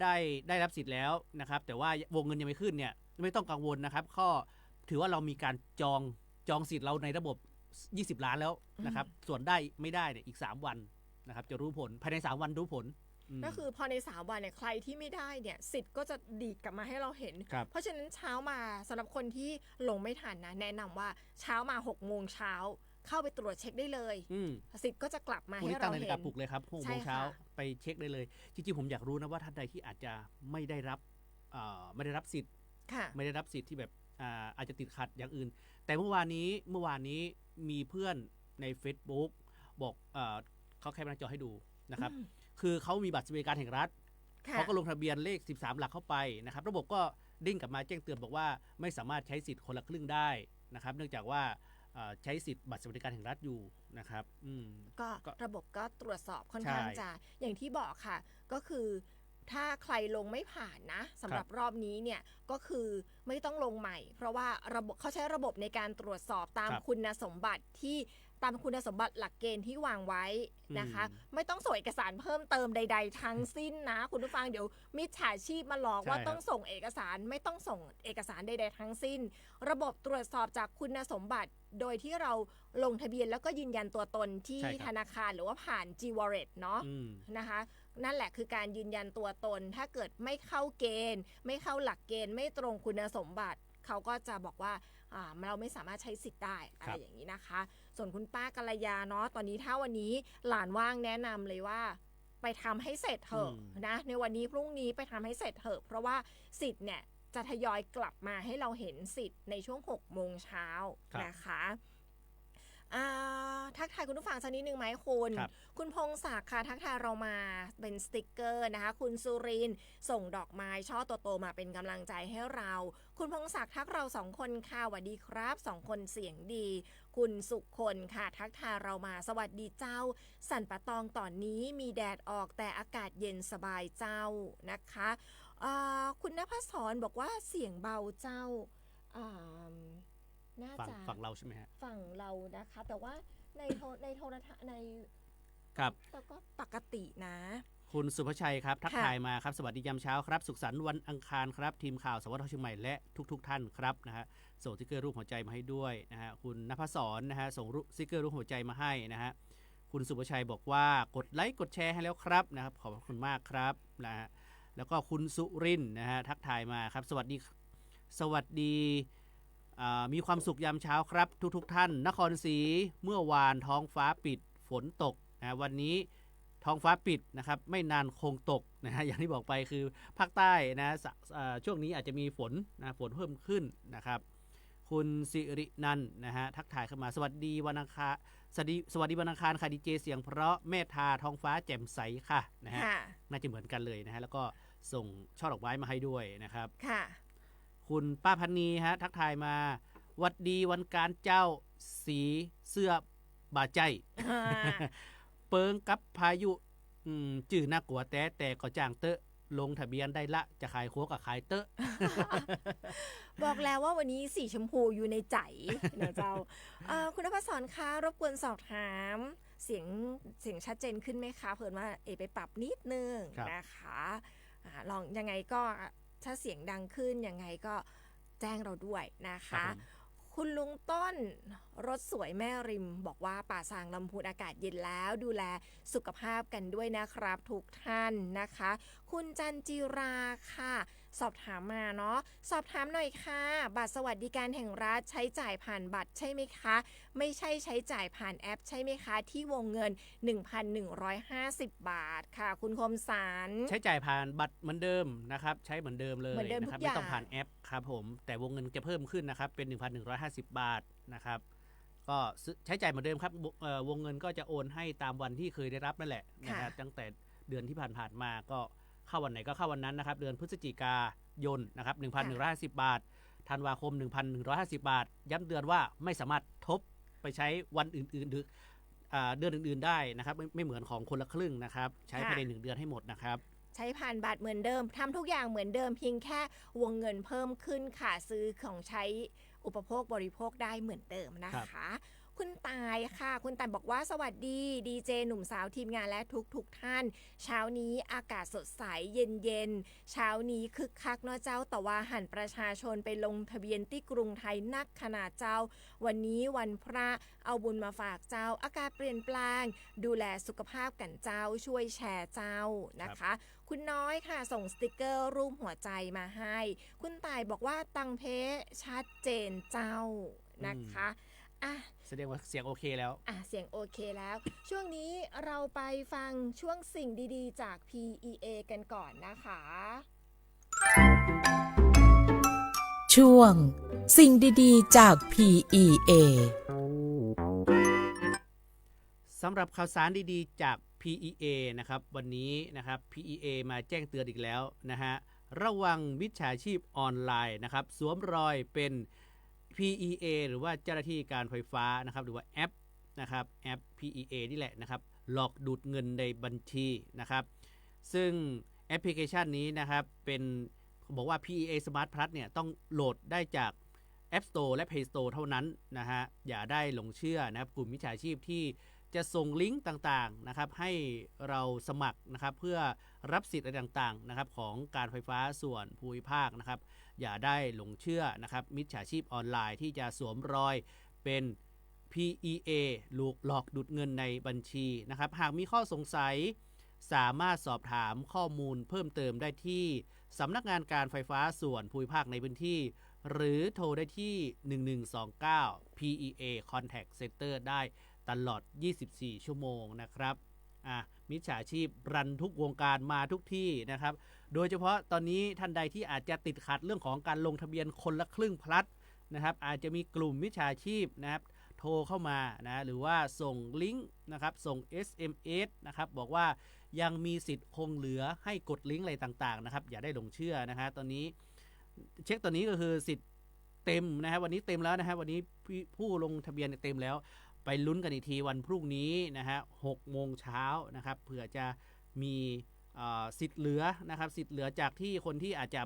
C: ได้รับสิทธิ์แล้วนะครับแต่ว่าวงเงินยังไม่ขึ้นเนี่ยไม่ต้องกังวลนะครับข้อถือว่าเรามีการจองสิทธิ์เราในระบบ20 ล้านแล้วนะครับส่วนได้ไม่ได้เนี่ยอีก3 วันนะครับจะรู้ผลภายใน3 วันรู้ผล
B: ก็คือพอใน3 วันเนี่ยใครที่ไม่ได้เนี่ยสิทธิ์ก็จะดีดกลับมาให้เราเห็นเพราะฉะนั้นเช้ามาสำหรับคนที่ลงไม่ทันนะแนะนำว่าเช้ามา6 โมงเช้าเข้าไปตรวจเช็คได้เลยสิทธิ์ก็จะกลับมาให้เราเห็น
C: ตั้งนาฬิกาปลุกเลยครับ6 โมงเช้าไปเช็คได้เลยจริงๆผมอยากรู้นะว่าท่านใดที่อาจจะไม่ได้รับสิทธิ์ไม่ได้รับสิทธิ์ที่แบบอาจจะติดขัดอย่างอื่นแต่เมื่อวานนี้มีเพื่อนใน Facebook บอกเขาแคปหน้าจอให้ดูนะครับคือเขามีบัตรสวัสดิการแห่งรัฐเขาก็ลงทะเบียนเลข13 หลักเข้าไปนะครับระบบก็ดิ้งกลับมาแจ้งเตือนบอกว่าไม่สามารถใช้สิทธิ์คนละครึ่งได้นะครับเนื่องจากว่าใช้สิทธิ์บัตรสวัสดิการแห่งรัฐอยู่นะครับ
B: ก็ระบบก็ตรวจสอบค่อนข้างจะอย่างที่บอกค่ะก็คือถ้าใครลงไม่ผ่านนะสำหรับรอบนี้เนี่ยก็คือไม่ต้องลงใหม่เพราะว่าระบบเขาใช้ระบบในการตรวจสอบตามคุณสมบัติที่ ตามคุณสมบัติหลักเกณฑ์ที่วางไว้นะคะไม่ต้องส่งเอกสารเพิ่มเติมใดๆทั้งสิ้นนะคุณผู้ฟังเดี๋ยวมิจฉาชีพมาหลอกว่าต้องส่งเอกสารไม่ต้องส่งเอกสารใดๆทั้งสิ้นระบบตรวจสอบจากคุณสมบัติโดยที่เราลงทะเบียนแล้วก็ยืนยันตัวตนที่ธนาคารหรือว่าผ่าน G-Wallet เนาะนะคะนั่นแหละคือการยืนยันตัวตนถ้าเกิดไม่เข้าเกณฑ์ไม่เข้าหลักเกณฑ์ไม่ตรงคุณสมบัติเขาก็จะบอกว่าเราไม่สามารถใช้สิทธิ์ได้อะไรอย่างนี้นะคะส่วนคุณป้ากัลยาเนาะตอนนี้ถ้าวันนี้หลานว่างแนะนำเลยว่าไปทำให้เสร็จเถอะนะในวันนี้พรุ่งนี้ไปทำให้เสร็จเถอะเพราะว่าสิทธิ์เนี่ยจะทยอยกลับมาให้เราเห็นสิทธิ์ในช่วง6 โมงเช้านะคะทักทายคุณผู้ฟังสักนิดนึงไหมคุณพงศักดิ์ค่ะทักทายเรามาเป็นสติกเกอร์นะคะคุณสุรินทร์ส่งดอกไม้ช่อโตๆมาเป็นกำลังใจให้เราคุณพงศักดิ์ทักเรา2 คนค่ะสวัสดีครับ2 คนเสียงดีคุณสุคนค่ะทักทายเรามาสวัสดีเจ้าสันปะตองตอนนี้มีแดดออกแต่อากาศเย็นสบายเจ้านะคะคุณณภศรบอกว่าเสียงเบาเจ้าน่าจะ
C: ฝั่งเราใช่ไหมฮะ
B: ฝั่งเรานะคะแต่ว่าในโทรทัศน์ใน
C: ครับ
B: แต่ก็ปกตินะ
C: คุณสุภชัยครับทักทายมาครับสวัสดียามเช้าครับสุขสันต์วันอังคารครับทีมข่าวสวทช.เชียงใหม่และทุกท่านครับนะฮะส่งสติ๊กเกอร์รูปหัวใจมาให้ด้วยนะฮะคุณณภศรนะฮะส่งสติ๊กเกอร์รูปหัวใจมาให้นะฮะคุณสุภชัยบอกว่ากดไลค์กดแชร์ให้แล้วครับนะครับขอบคุณมากครับนะฮะแล้วก็คุณสุรินทร์นะฮะทักทายมาครับสวัสดีมีความสุขยามเช้าครับทุกท่านนครศรีเมื่อวานท้องฟ้าปิดฝนตกนะวันนี้ท้องฟ้าปิดนะครับไม่นานคงตกนะฮะอย่างที่บอกไปคือภาคใต้นะช่วงนี้อาจจะมีฝนเพิ่มขึ้นนะครับคุณสิรินันท์นะฮะทักทายเข้ามาสวัสดีวันอังคารสวัสดีวันอังคารค่ะดีเจเสียงเพราะเมธาท้องฟ้าแจ่มใสค่ะนะฮะน่าจะเหมือนกันเลยนะฮะแล้วก็ส่งช่อดอกไม้มาให้ด้วยนะครับ
B: ค่ะ
C: คุณป้าพันนีฮะทักทายมาวัดดีวันการเจ้าสีเสื้อบาใจ เปิงกับพายุจื่อน่ากลัวแต่ก็จ้างเตอะลงทะเบียนได้ละจะขายโคกับขายเตอะ
B: บอกแล้วว่าวันนี้สีชมพูอยู่ในใจนะเจ้าคุณณภศรคะรบกวนสอบถามเสียงชัดเจนขึ้นไหมคะเผื่อว่าไปปรับนิดนึงนะคะลองยังไงก็ถ้าเสียงดังขึ้นยังไงก็แจ้งเราด้วยนะคะคุณลุงต้นรถสวยแม่ริมบอกว่าป่าซางลำพูนอากาศเย็นแล้วดูแลสุขภาพกันด้วยนะครับทุกท่านนะคะคุณจันจิราค่ะสอบถามมาเนาะสอบถามหน่อยค่ะบัตรสวัสดิการแห่งรัฐใช้จ่ายผ่านบัตรใช่ไหมคะไม่ใช่ใช้จ่ายผ่านแอปใช่ไหมคะที่วงเงิน 1,150 บาทค่ะคุณคมสัน
C: ใช้จ่ายผ่านบัตรเหมือนเดิมนะครับใช้เหมือนเดิมเลยนะครับไม่ต้องผ่านแอปครับผมแต่วงเงินจะเพิ่มขึ้นนะครับเป็น 1,150 บาทนะครับก็ใช้จ่ายเหมือนเดิมครับวงเงินก็จะโอนให้ตามวันที่เคยได้รับนั่นแหละนะครับตั้งแต่เดือนที่ผ่านมาก็เข้าวันไหนก็เข้าวันนั้นนะครับเดือนพฤศจิกายนนะครับ 1,150 บาทธันวาคม 1,150 บาทย้ำเตือนว่าไม่สามารถทบไปใช้วันอื่นๆหรือเดือนอื่นๆได้นะครับไม่เหมือนของคนละครึ่งนะครับใช้ภายใน1 เดือนให้หมดนะครับ
B: ใช้ผ่านบัตรเหมือนเดิมทำทุกอย่างเหมือนเดิมเพียงแค่วงเงินเพิ่มขึ้นค่ะซื้อของใช้อุปโภคบริโภคได้เหมือนเดิมนะคะคุณตายค่ะคุณตายบอกว่าสวัสดีดีเจหนุ่มสาวทีมงานและทุกท่านเช้านี้อากาศสดใสเย็นเช้านี้คึกคักเนาะเจ้าแต่ว่าหันประชาชนไปลงทะเบียนที่กรุงไทยนักขนาดเจ้าวันนี้วันพระเอาบุญมาฝากเจ้าอากาศเปลี่ยนแปลงดูแลสุขภาพกันเจ้าช่วยแชร์เจ้านะคะคุณน้อยค่ะส่งสติกเกอร์รูปหัวใจมาให้คุณต่ายบอกว่าตังเพชัดเจนเจ้านะคะ
C: แสดงว่าเสียงโอเคแล้ว
B: เสียงโอเคแล้วช่วงนี้เราไปฟังช่วงสิ่งดีๆจาก PEA กันก่อนนะคะ
D: ช่วงสิ่งดีๆจาก PEA
C: สำหรับข่าวสารดีๆจาก PEA นะครับวันนี้นะครับ PEA มาแจ้งเตือนอีกแล้วนะฮะระวังมิจฉาชีพออนไลน์นะครับสวมรอยเป็นPEA หรือว่าเจ้าหน้าที่การไฟฟ้านะครับหรือว่าแอปนะครับแอป PEA นี่แหละนะครับหลอกดูดเงินในบัญชีนะครับซึ่งแอปพลิเคชันนี้นะครับเป็นบอกว่า PEA Smart Plus เนี่ยต้องโหลดได้จาก App Store และ Play Store เท่านั้นนะฮะอย่าได้หลงเชื่อนะครับกลุ่มมิจฉาชีพที่จะส่งลิงก์ต่างๆนะครับให้เราสมัครนะครับเพื่อรับสิทธิ์อะไรต่างๆนะครับของการไฟฟ้าส่วนภูมิภาคนะครับอย่าได้หลงเชื่อนะครับมิจฉาชีพออนไลน์ที่จะสวมรอยเป็น PEA หลอกดูดเงินในบัญชีนะครับหากมีข้อสงสัยสามารถสอบถามข้อมูลเพิ่มเติมได้ที่สำนักงานการไฟฟ้าส่วนภูมิภาคในพื้นที่หรือโทรได้ที่ 1129 PEA Contact Center ได้ตลอด 24 ชั่วโมงนะครับมิจฉาชีพรันทุกวงการมาทุกที่นะครับโดยเฉพาะตอนนี้ท่านใดที่อาจจะติดขัดเรื่องของการลงทะเบียนคนละครึ่งพลัสนะครับอาจจะมีกลุ่มมิจฉาชีพนะครับโทรเข้ามานะหรือว่าส่งลิงก์นะครับส่ง SMS นะครับบอกว่ายังมีสิทธิ์คงเหลือให้กดลิงก์อะไรต่างๆนะครับอย่าได้หลงเชื่อนะฮะตอนนี้เช็คตอนนี้ก็คือสิทธิ์เต็มนะครับวันนี้เต็มแล้วนะฮะวันนี้ผู้ลงทะเบียนเต็มแล้วไปลุ้นกันอีกทีวันพรุ่งนี้นะฮะ6 โมงเช้านะครับเผื่อจะมีสิทธิ์เหลือนะครับสิทธิ์เหลือจากที่คนที่อาจจะ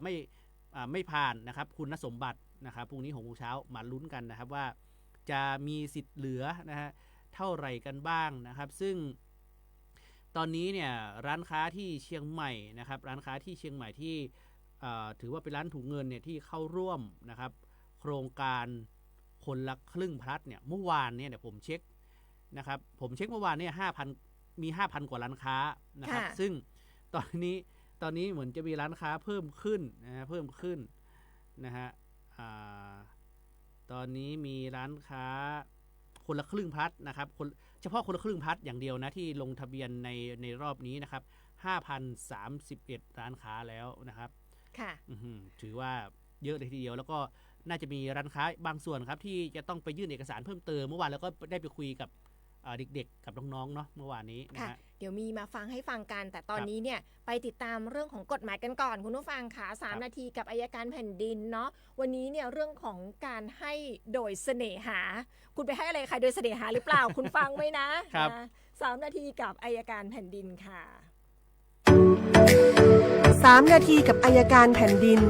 C: ไม่ผ่านนะครับคุณสมบัตินะครับพรุ่งนี้6 โมงเช้ามาลุ้นกันนะครับว่าจะมีสิทธิ์เหลือนะฮะเท่าไหร่กันบ้างนะครับซึ่งตอนนี้เนี่ยร้านค้าที่เชียงใหม่นะครับร้านค้าที่เชียงใหม่ที่ถือว่าเป็นร้านถุงเงินเนี่ยที่เข้าร่วมนะครับโครงการคนละครึ่งพลัสเนี่ยเมื่อวานเนี่ยผมเช็คนะครับผมเช็คเมื่อวานเนี่ย5,000 มี 5,000 กว่าร้านค้านะครับซึ่งตอนนี้เหมือนจะมีร้านค้าเพิ่มขึ้นนะฮะตอนนี้มีร้านค้าคนละครึ่งพลัสนะครับเฉพาะคนละครึ่งพลัสอย่างเดียวนะที่ลงทะเบียนในรอบนี้นะครับ 5,031 ร้านค้าแล้วนะครับค่ะถือว่าเยอะเลยทีเดียวแล้วก็น่าจะมีร้านค้าบางส่วนครับที่จะต้องไปยื่นเอกสารเพิ่มเติมเมื่อวานแล้วก็ได้ไปคุยกับเด็กๆกับน้องๆเนาะเมื่อวานนี้นะฮะ
B: เดี๋ยวมีมาฟังให้ฟังกันแต่ตอนนี้เนี่ยไปติดตามเรื่องของกฎหมายกันก่อนคุณผู้ฟังค่ะ3 นาทีกับอัยการแผ่นดินเนาะวันนี้เนี่ยเรื่องของการให้โดยเสน่หาคุณไปให้อะไรใครโดยเสน่หาหรือเปล่า คุณฟังไหมนะครับ3 นาทีกับอัยการแผ่นดินค่ะ
E: 3 นาทีกับอัยการแผ่นดิน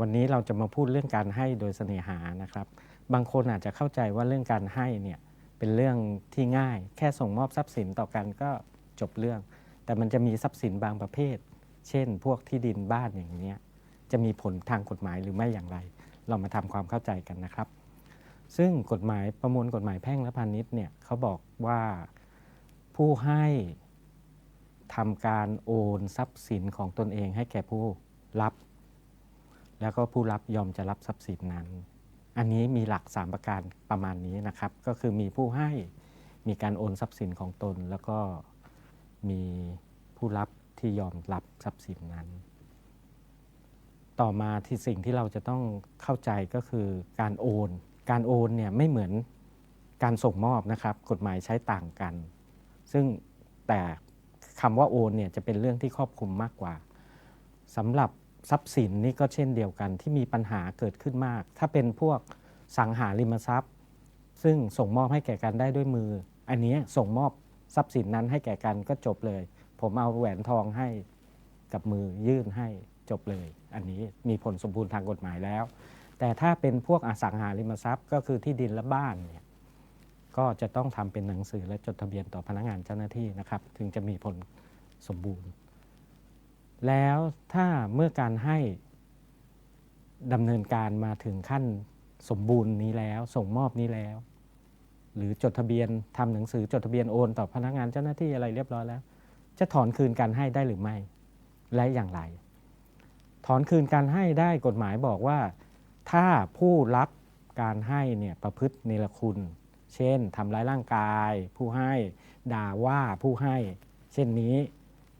F: วันนี้เราจะมาพูดเรื่องการให้โดยเสน่หานะครับบางคนอาจจะเข้าใจว่าเรื่องการให้เนี่ยเป็นเรื่องที่ง่ายแค่ส่งมอบทรัพย์สินต่อกันก็จบเรื่องแต่มันจะมีทรัพย์สินบางประเภทเช่นพวกที่ดินบ้านอย่างนี้จะมีผลทางกฎหมายหรือไม่อย่างไรเรามาทำความเข้าใจกันนะครับซึ่งกฎหมายประมวลกฎหมายแพ่งและพาณิชย์เนี่ยเขาบอกว่าผู้ให้ทำการโอนทรัพย์สินของตนเองให้แก่ผู้รับแล้วก็ผู้รับยอมจะรับทรัพย์สินนั้นอันนี้มีหลัก3ประการประมาณนี้นะครับก็คือมีผู้ให้มีการโอนทรัพย์สินของตนแล้วก็มีผู้รับที่ยอมรับทรัพย์สินนั้นต่อมาที่สิ่งที่เราจะต้องเข้าใจก็คือการโอนเนี่ยไม่เหมือนการส่งมอบนะครับกฎหมายใช้ต่างกันซึ่งแต่คำว่าโอนเนี่ยจะเป็นเรื่องที่ครอบคลุมมากกว่าสำหรับทรัพย์สินนี่ก็เช่นเดียวกันที่มีปัญหาเกิดขึ้นมากถ้าเป็นพวกสังหาริมทรัพย์ซึ่งส่งมอบให้แก่กันได้ด้วยมืออันนี้ส่งมอบทรัพย์สินนั้นให้แก่กันก็จบเลยผมเอาแหวนทองให้กับมือยื่นให้จบเลยอันนี้มีผลสมบูรณ์ทางกฎหมายแล้วแต่ถ้าเป็นพวกอสังหาริมทรัพย์ก็คือที่ดินและบ้านเนี่ยก็จะต้องทำเป็นหนังสือและจดทะเบียนต่อพนักงานเจ้าหน้าที่นะครับถึงจะมีผลสมบูรณ์แล้วถ้าเมื่อการให้ดำเนินการมาถึงขั้นสมบูรณ์นี้แล้วส่งมอบนี้แล้วหรือจดทะเบียนทำหนังสือจดทะเบียนโอนต่อพนักงานเจ้าหน้าที่อะไรเรียบร้อยแล้วจะถอนคืนการให้ได้หรือไม่และอย่างไรถอนคืนการให้ได้กฎหมายบอกว่าถ้าผู้รับการให้เนี่ยประพฤติเนรคุณเช่นทำร้ายร่างกายผู้ให้ด่าว่าผู้ให้เช่นนี้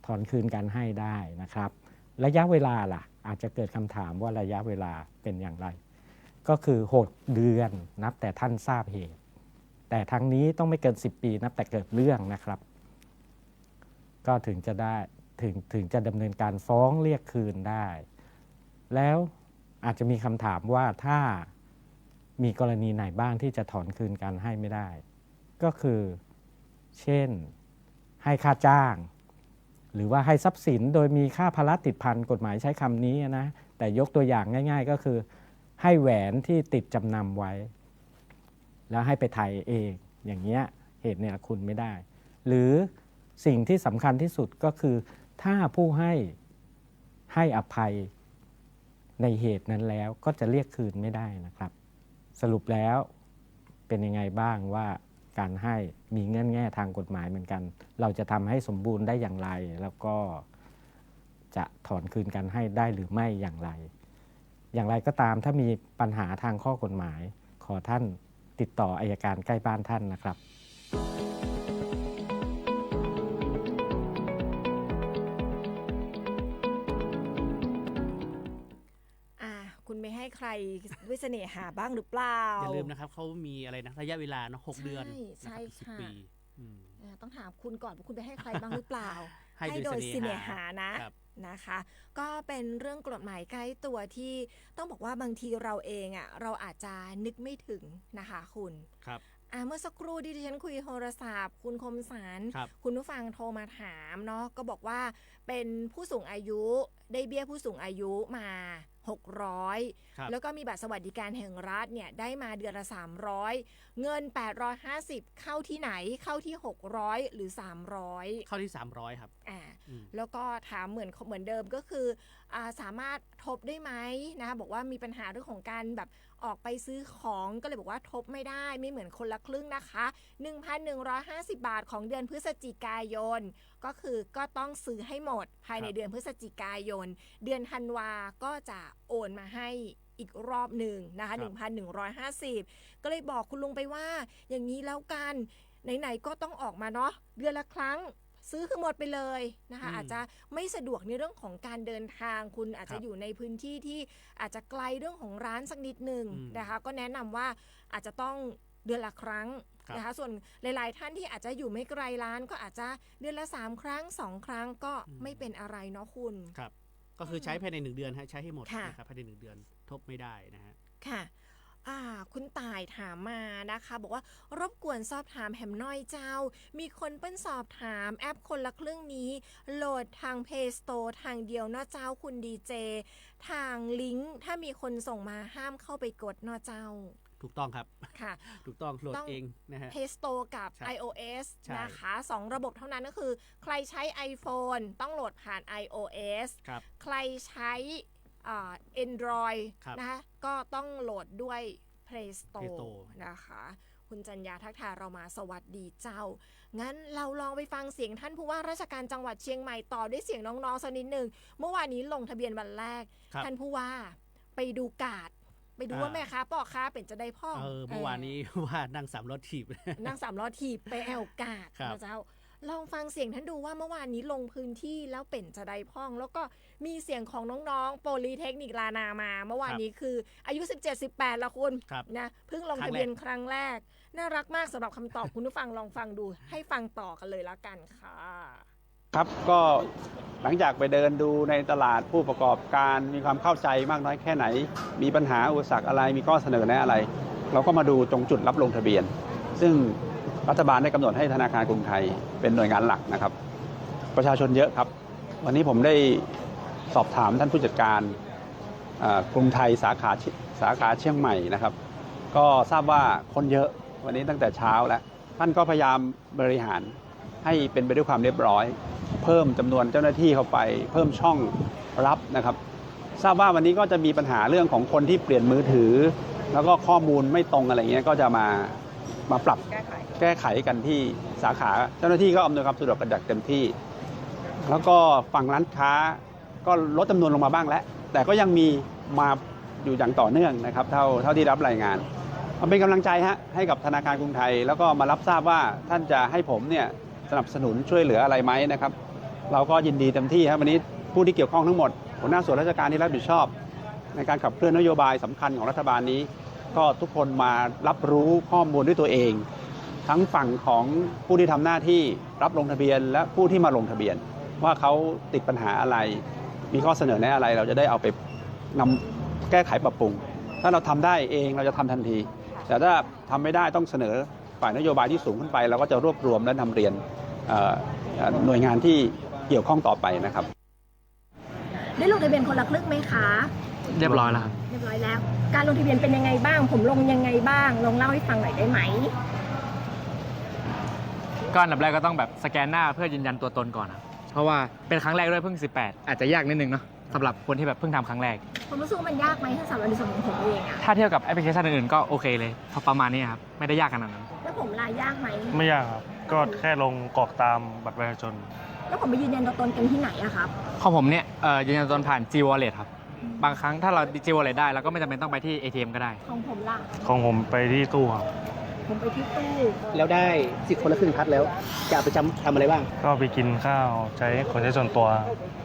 F: ถอนคืนการให้ได้นะครับระยะเวลาล่ะอาจจะเกิดคำถามว่าระยะเวลาเป็นอย่างไรก็คือ6 เดือนนับแต่ท่านทราบเหตุแต่ทั้งนี้ต้องไม่เกิน10 ปีนับแต่เกิดเรื่องนะครับก็ถึงจะได้ ถึงจะดำเนินการฟ้องเรียกคืนได้ แล้วอาจจะมีคำถามว่าถ้ามีกรณีไหนบ้างที่จะถอนคืนการให้ไม่ได้ ก็คือเช่นให้ค่าจ้าง หรือว่าให้ทรัพย์สินโดยมีค่าภาระติดพันกฎหมายใช้คำนี้นะแต่ยกตัวอย่างง่ายๆก็คือให้แหวนที่ติดจำนำไว้แล้วให้ไปไถ่เองอย่างเงี้ยเหตุเนี่ยคุณไม่ได้ หรือสิ่งที่สำคัญที่สุดก็คือถ้าผู้ให้อภัยในเหตุนั้นแล้วก็จะเรียกคืนไม่ได้นะครับสรุปแล้วเป็นยังไงบ้างว่าการให้มีเงื่อนแง่ทางกฎหมายเหมือนกันเราจะทำให้สมบูรณ์ได้อย่างไรแล้วก็จะถอนคืนการให้ได้หรือไม่อย่างไรอย่างไรก็ตามถ้ามีปัญหาทางข้อกฎหมายขอท่านติดต่ออัยการใกล้บ้านท่านนะครับ
B: คุณไม่ให้ใครด้วยเสน่หาบ้างหรือเปล่า
C: อย่าลืมนะครับเขามีอะไรนะระยะเวลาเนาะ6 เดือน
B: ใช่ค่ะ
C: ปี
B: ต้องถามคุณก่อนว่าคุณไปให้ใครบ้างหรือเปล่า
C: ให้โดยเสน่หา
B: นะคะก็เป็นเรื่องกฎหมายใกล้ตัวที่ต้องบอกว่าบางทีเราเองอ่ะเราอาจจะนึกไม่ถึงนะคะคุณ
C: ครับ
B: เมื่อสักครู่ที่ดิฉันคุยโทรศัพท์คุณคมสัน คุณผู้ฟังโทรมาถามเนาะก็บอกว่าเป็นผู้สูงอายุได้เบี้ยผู้สูงอายุมา600แล้วก็มีบัตรสวัสดิการแห่งรัฐเนี่ยได้มาเดือนละ300เงิน850เข้าที่ไหนเข้าที่600หรือ300
C: เข้าที่300ครับ
B: แล้วก็ถามเหมือนเดิมก็คือสามารถทบได้ไหมนะคะบอกว่ามีปัญหาเรื่องของการแบบออกไปซื้อของก็เลยบอกว่าทบไม่ได้ไม่เหมือนคนละครึ่งนะคะ 1,150 บาทของเดือนพฤศจิกายนก็คือก็ต้องซื้อให้หมดภายในเดือนพฤศจิกายนเดือนธันวาก็จะโอนมาให้อีกรอบหนึ่งนะคะ 1,150 ก็เลยบอกคุณลุงไปว่าอย่างนี้แล้วกันไหนๆก็ต้องออกมาเนาะเดือนละครั้งซื้อคือหมดไปเลยนะคะอาจจะไม่สะดวกในเรื่องของการเดินทางคุณอาจจะอยู่ในพื้นที่ที่อาจจะไกลเรื่องของร้านสักนิดนึงนะคะก็แนะนำว่าอาจจะต้องเดือนละครั้งนะคะส่วนหลายๆท่านที่อาจจะอยู่ไม่ไกลร้านก็อาจจะเดือนละ3ครั้ง2ครั้งก็ไม่เป็นอะไรเนาะคุณ
C: ครับก็คือใช้ภายใน1 เดือนใช้ให้หมดนะครับภายใน1 เดือนทบไม่ได้นะฮะ
B: ค่ะคุณต่ายถามมานะคะบอกว่ารบกวนสอบถามแหมน้อยเจ้ามีคนเปิ้นสอบถามแอปคนละครึ่งนี้โหลดทาง Play Store ทางเดียวเนาะเจ้าคุณดีเจทางลิงก์ถ้ามีคนส่งมาห้ามเข้าไปกดเนาะเจ้า
C: ถูกต้องครับ
B: ค่ะ
C: ถูกต้องโหลดเองนะฮะ
B: Play Store กับ iOS นะคะ2ระบบเท่านั้นก็คือใครใช้ iPhone ต้องโหลดผ่าน iOS ใครใช้Android นะคะก็ต้องโหลดด้วย Play Store นะคะคุณจัญญาทักทายเรามาสวัสดีเจ้างั้นเราลองไปฟังเสียงท่านผู้ว่าราชการจังหวัดเชียงใหม่ต่อด้วยเสียงน้องๆสักนิดนึงเมื่อวานนี้ลงทะเบียนวันแรกท่านผู้ว่าไปดูการ์ดไปดูว่าแม่ค้าพ่อค้าเป็นจะได้พ่อ
C: เมื่อวานนี้ว่านั่ง3 ล้อถีบ
B: นั่ง3 ล้อถีบไปแอลกาดนะเจ้าลองฟังเสียงท่านดูว่าเมื่อวานนี้ลงพื้นที่แล้วเป็นจะได้พ่องแล้วก็มีเสียงของน้องๆโพลีเทคนิคลานามาเมื่อวานนี้คืออายุ 17-18 ละคุณนะเพิ่งลงทะเบียนครั้งแรกน่ารักมากสำหรับคำตอบคุณผู้ฟังลองฟังดูให้ฟังต่อกันเลยละกันค่ะ
G: ครับก็หลังจากไปเดินดูในตลาดผู้ประกอบการมีความเข้าใจมากน้อยแค่ไหนมีปัญหาอุปสรรคอะไรมีข้อเสนอแนะอะไรเราก็มาดูตรงจุดรับลงทะเบียนซึ่งรัฐบาลได้กำหนดให้ธนาคารกรุงไทยเป็นหน่วยงานหลักนะครับประชาชนเยอะครับวันนี้ผมได้สอบถามท่านผู้จัดการกรุงไทยสาขาเชียงใหม่นะครับก็ทราบว่าคนเยอะวันนี้ตั้งแต่เช้าแล้วท่านก็พยายามบริหารให้เป็นไปด้วยความเรียบร้อยเพิ่มจำนวนเจ้าหน้าที่เข้าไปเพิ่มช่องรับนะครับทราบว่าวันนี้ก็จะมีปัญหาเรื่องของคนที่เปลี่ยนมือถือแล้วก็ข้อมูลไม่ตรงอะไรเงี้ยก็จะมาปรับแก้ไขกันที่สาขาเจ้าหน้าที่ก็อำนวยความสะดวกกันอย่างเต็มที่แล้วก็ฝั่งร้านค้าก็ลดจำนวนลงมาบ้างแล้วแต่ก็ยังมีมาอยู่อย่างต่อเนื่องนะครับเท่าที่รับรายงานเป็นกำลังใจให้กับธนาคารกรุงไทยแล้วก็มารับทราบว่าท่านจะให้ผมเนี่ยสนับสนุนช่วยเหลืออะไรไหมนะครับเราก็ยินดีเต็มที่ครับวันนี้ผู้ที่เกี่ยวข้องทั้งหมดหัวหน้าส่วนราชการที่รับผิดชอบในการขับเคลื่อนนโยบายสำคัญของรัฐบาลนี้ก็ทุกคนมารับรู้ข้อมูลด้วยตัวเองทั้งฝั่งของผู้ที่ทำหน้าที่รับลงทะเบียนและผู้ที่มาลงทะเบียนผ ว่าเขาติดปัญหาอะไร มีข้อเสนอแนะอะไร เราจะได้เอาไปนำแก้ไขปรับปรุง ถ้าเราทำได้เองเราจะทำทันที แต่ถ้าทำไม่ได้ต้องเสนอฝ่ายนโยบายที่สูงขึ้นไปเราก็จะรวบรวมและนำเรียนหน่วยงานที่เกี่ยวข้องต่อไปนะครับ
B: ได้ลงทะเบียนคนละครึ่งไหมคะ
H: เรียบร้อยแล้วครับ
B: เรียบร้อยแล้ว การลงทะเบียนเป็นยังไงบ้าง ผมลงยังไงบ้าง ลองเล่าให้ฟังหน่อยได้ไหม
H: ก็อันดับแรกก็ต้องแบบสแกนหน้าเพื่อยืนยันตัวตนก่อนครับเพราะว่าเป็นครั้งแรกด้วยเพิ่ง 18 อาจจะยากนิดนึงเนาะสำหรับคนที่แบบเพิ่งทำครั้งแรก
B: ผมรู้สึกว่ามันยากไหมถ้าสำหรับในส่วนของผมเองอะ
H: ถ้าเทียบกับแอปพลิเคชันอื่นๆก็โอเคเลยพอประมาณนี้ครับไม่ได้ยากขนาดนั้น
B: แล้วผมลายยากไหม
I: ไม่ยากครับ ก็แค่ลงกรอกตามบัตรประชาชน
B: แล้วผมไปยืนยันตัวตนกันที่ไหนอะครับ
H: ของผมเนี่ยยืนยันตัวตนผ่าน G Wallet ครับบางครั้งถ้าเรา G Wallet ได้เราก็ไม่จำเป็นต้องไปที่ ATM ก็ได้
B: ของผมล่ะ
I: ของผมไปที่ตู้ครับ
B: ผมไปที่ตู้
J: แล้วได้สิทธิ์คนละครึ่งพัดแล้วจะเอาไปทำอะไรบ้าง
I: ก็ไปกินข้าวใช้ขนใช้ส่วนตัว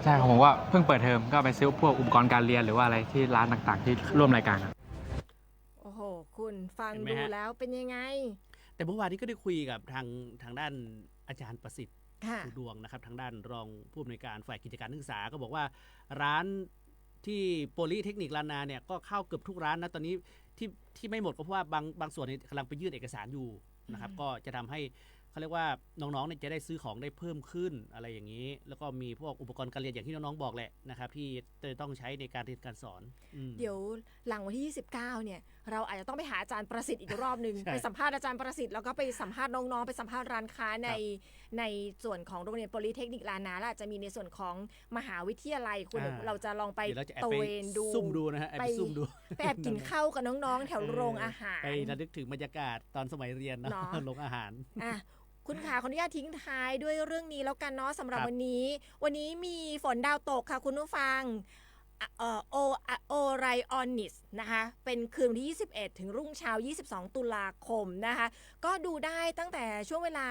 H: ใช่ของผมว่าเพิ่งเปิดเทอมก็ไปซื้อพวกอุปกรณ์การเรียนหรือว่าอะไรที่ร้านต่างๆ ที่ร่วมรายการครับ
B: โอ้โห คุณฟัง
C: เห็นไหม
B: ดู
C: ฮะ
B: แล้วเป็นยังไง
C: แต่เมื่อวานนี้ก็ได้คุยกับทางด้านอาจารย์ประสิทธิ์
B: ค่ะ
C: ชูดวงนะครับทางด้านรองผู้อำนวยการฝ่ายกิจการนักศึกษาก็บอกว่าร้านที่โพลีเทคนิคลานาเนี่ยก็เข้าเกือบทุกร้านนะตอนนี้ที่ไม่หมดก็เพราะว่าบางส่วนเนี่ยกำลังไปยื่นเอกสารอยู่นะครับก็จะทำให้เขาเรียกว่าน้องๆเนี่ยจะได้ซื้อของได้เพิ่มขึ้นอะไรอย่างนี้ แล้วก็มีพวกอุปกรณ์การเรียนอย่างที่น้องๆบอกแหละนะครับที่จะต้องใช้ในการเรียนการสอน
B: เดี๋ยวหลังวันที่ 29 เนี่ยเราอาจจะต้องไปหาอาจารย์ประสิทธิ์อีกรอบหนึ่ง
C: ใช่
B: ไปสัมภาษณ์อาจารย์ประสิทธิ์แล้วก็ไปสัมภาษณ์น้องๆไปสัมภาษณ์ร้านค้าในส่วนของโรงเรียนโพลีเทคนิคลานาและอาจจะมีในส่วนของมหาวิทยาลัยคุณเราจะลองไป
C: เดี๋ยวเราจะแอบ
B: ตระ
C: ไป
B: เวนดู
C: ซุ่มดูนะฮะแอบไปซุ่มดู
B: ไปแอบกินข้าวกับน้องๆ แถวโรงอาหาร
C: ไประลึกถึงบรรยากาศตอนสมัยเรียนเนาะ
B: เนาะ
C: โรงอาหาร
B: อ่ะคุณขาขออนุญาตทิ้งท้ายด้วยเรื่องนี้แล้วกันเนาะสำหรับ
C: ครับ
B: วันนี้มีฝนดาวตกค่ะคุณผู้ฟังโอไรออนิสนะคะเป็นคืนที่ 21 ถึงรุ่งเช้า 22 ตุลาคมนะคะก็ดูได้ตั้งแต่ช่วงเวลา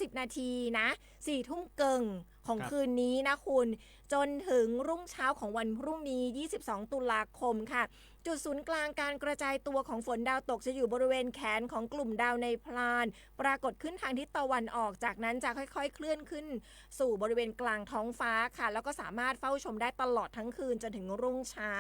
B: 22:30 นาทีนะ4 ทุ่มเกิงของ
C: ครับ
B: คืนนี้นะคุณจนถึงรุ่งเช้าของวันพรุ่งนี้ 22 ตุลาคมค่ะ จุดศูนย์กลางการกระจายตัวของฝนดาวตกจะอยู่บริเวณแขนของกลุ่มดาวในพลานปรากฏขึ้นทางทิศตะวันออกจากนั้นจะค่อยๆเคลื่อนขึ้นสู่บริเวณกลางท้องฟ้าค่ะแล้วก็สามารถเฝ้าชมได้ตลอดทั้งคืนจนถึงรุ่งเช้า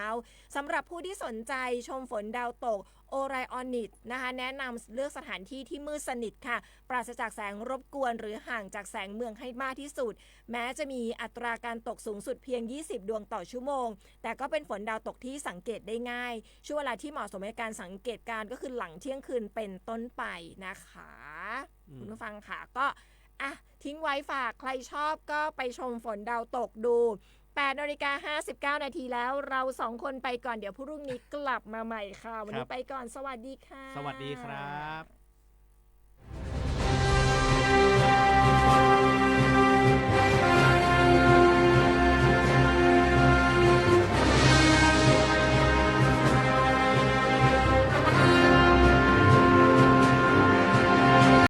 B: สำหรับผู้ที่สนใจชมฝนดาวตกโอไรออนิสนะคะแนะนำเลือกสถานที่ที่มืดสนิทค่ะปราศจากแสงรบกวนหรือห่างจากแสงเมืองให้มากที่สุดแม้จะมีอัตราการตกสูงสุดเพียง20 ดวงต่อชั่วโมงแต่ก็เป็นฝนดาวตกที่สังเกตได้ง่ายช่วงเวลาที่เหมาะสมในการสังเกตการณ์ก็คือหลังเที่ยงคืนเป็นต้นไปนะคะคุณผู้ฟังค่ะก็ทิ้งไว้ฝากใครชอบก็ไปชมฝนดาวตกดู8:59 นาทีแล้วเรา2คนไปก่อนเดี๋ยวพรุ่งนี้กลับมาใหม่ค่ะวันนี้ไปก่อนสวัสดีค่ะ
C: สวัสดีครับ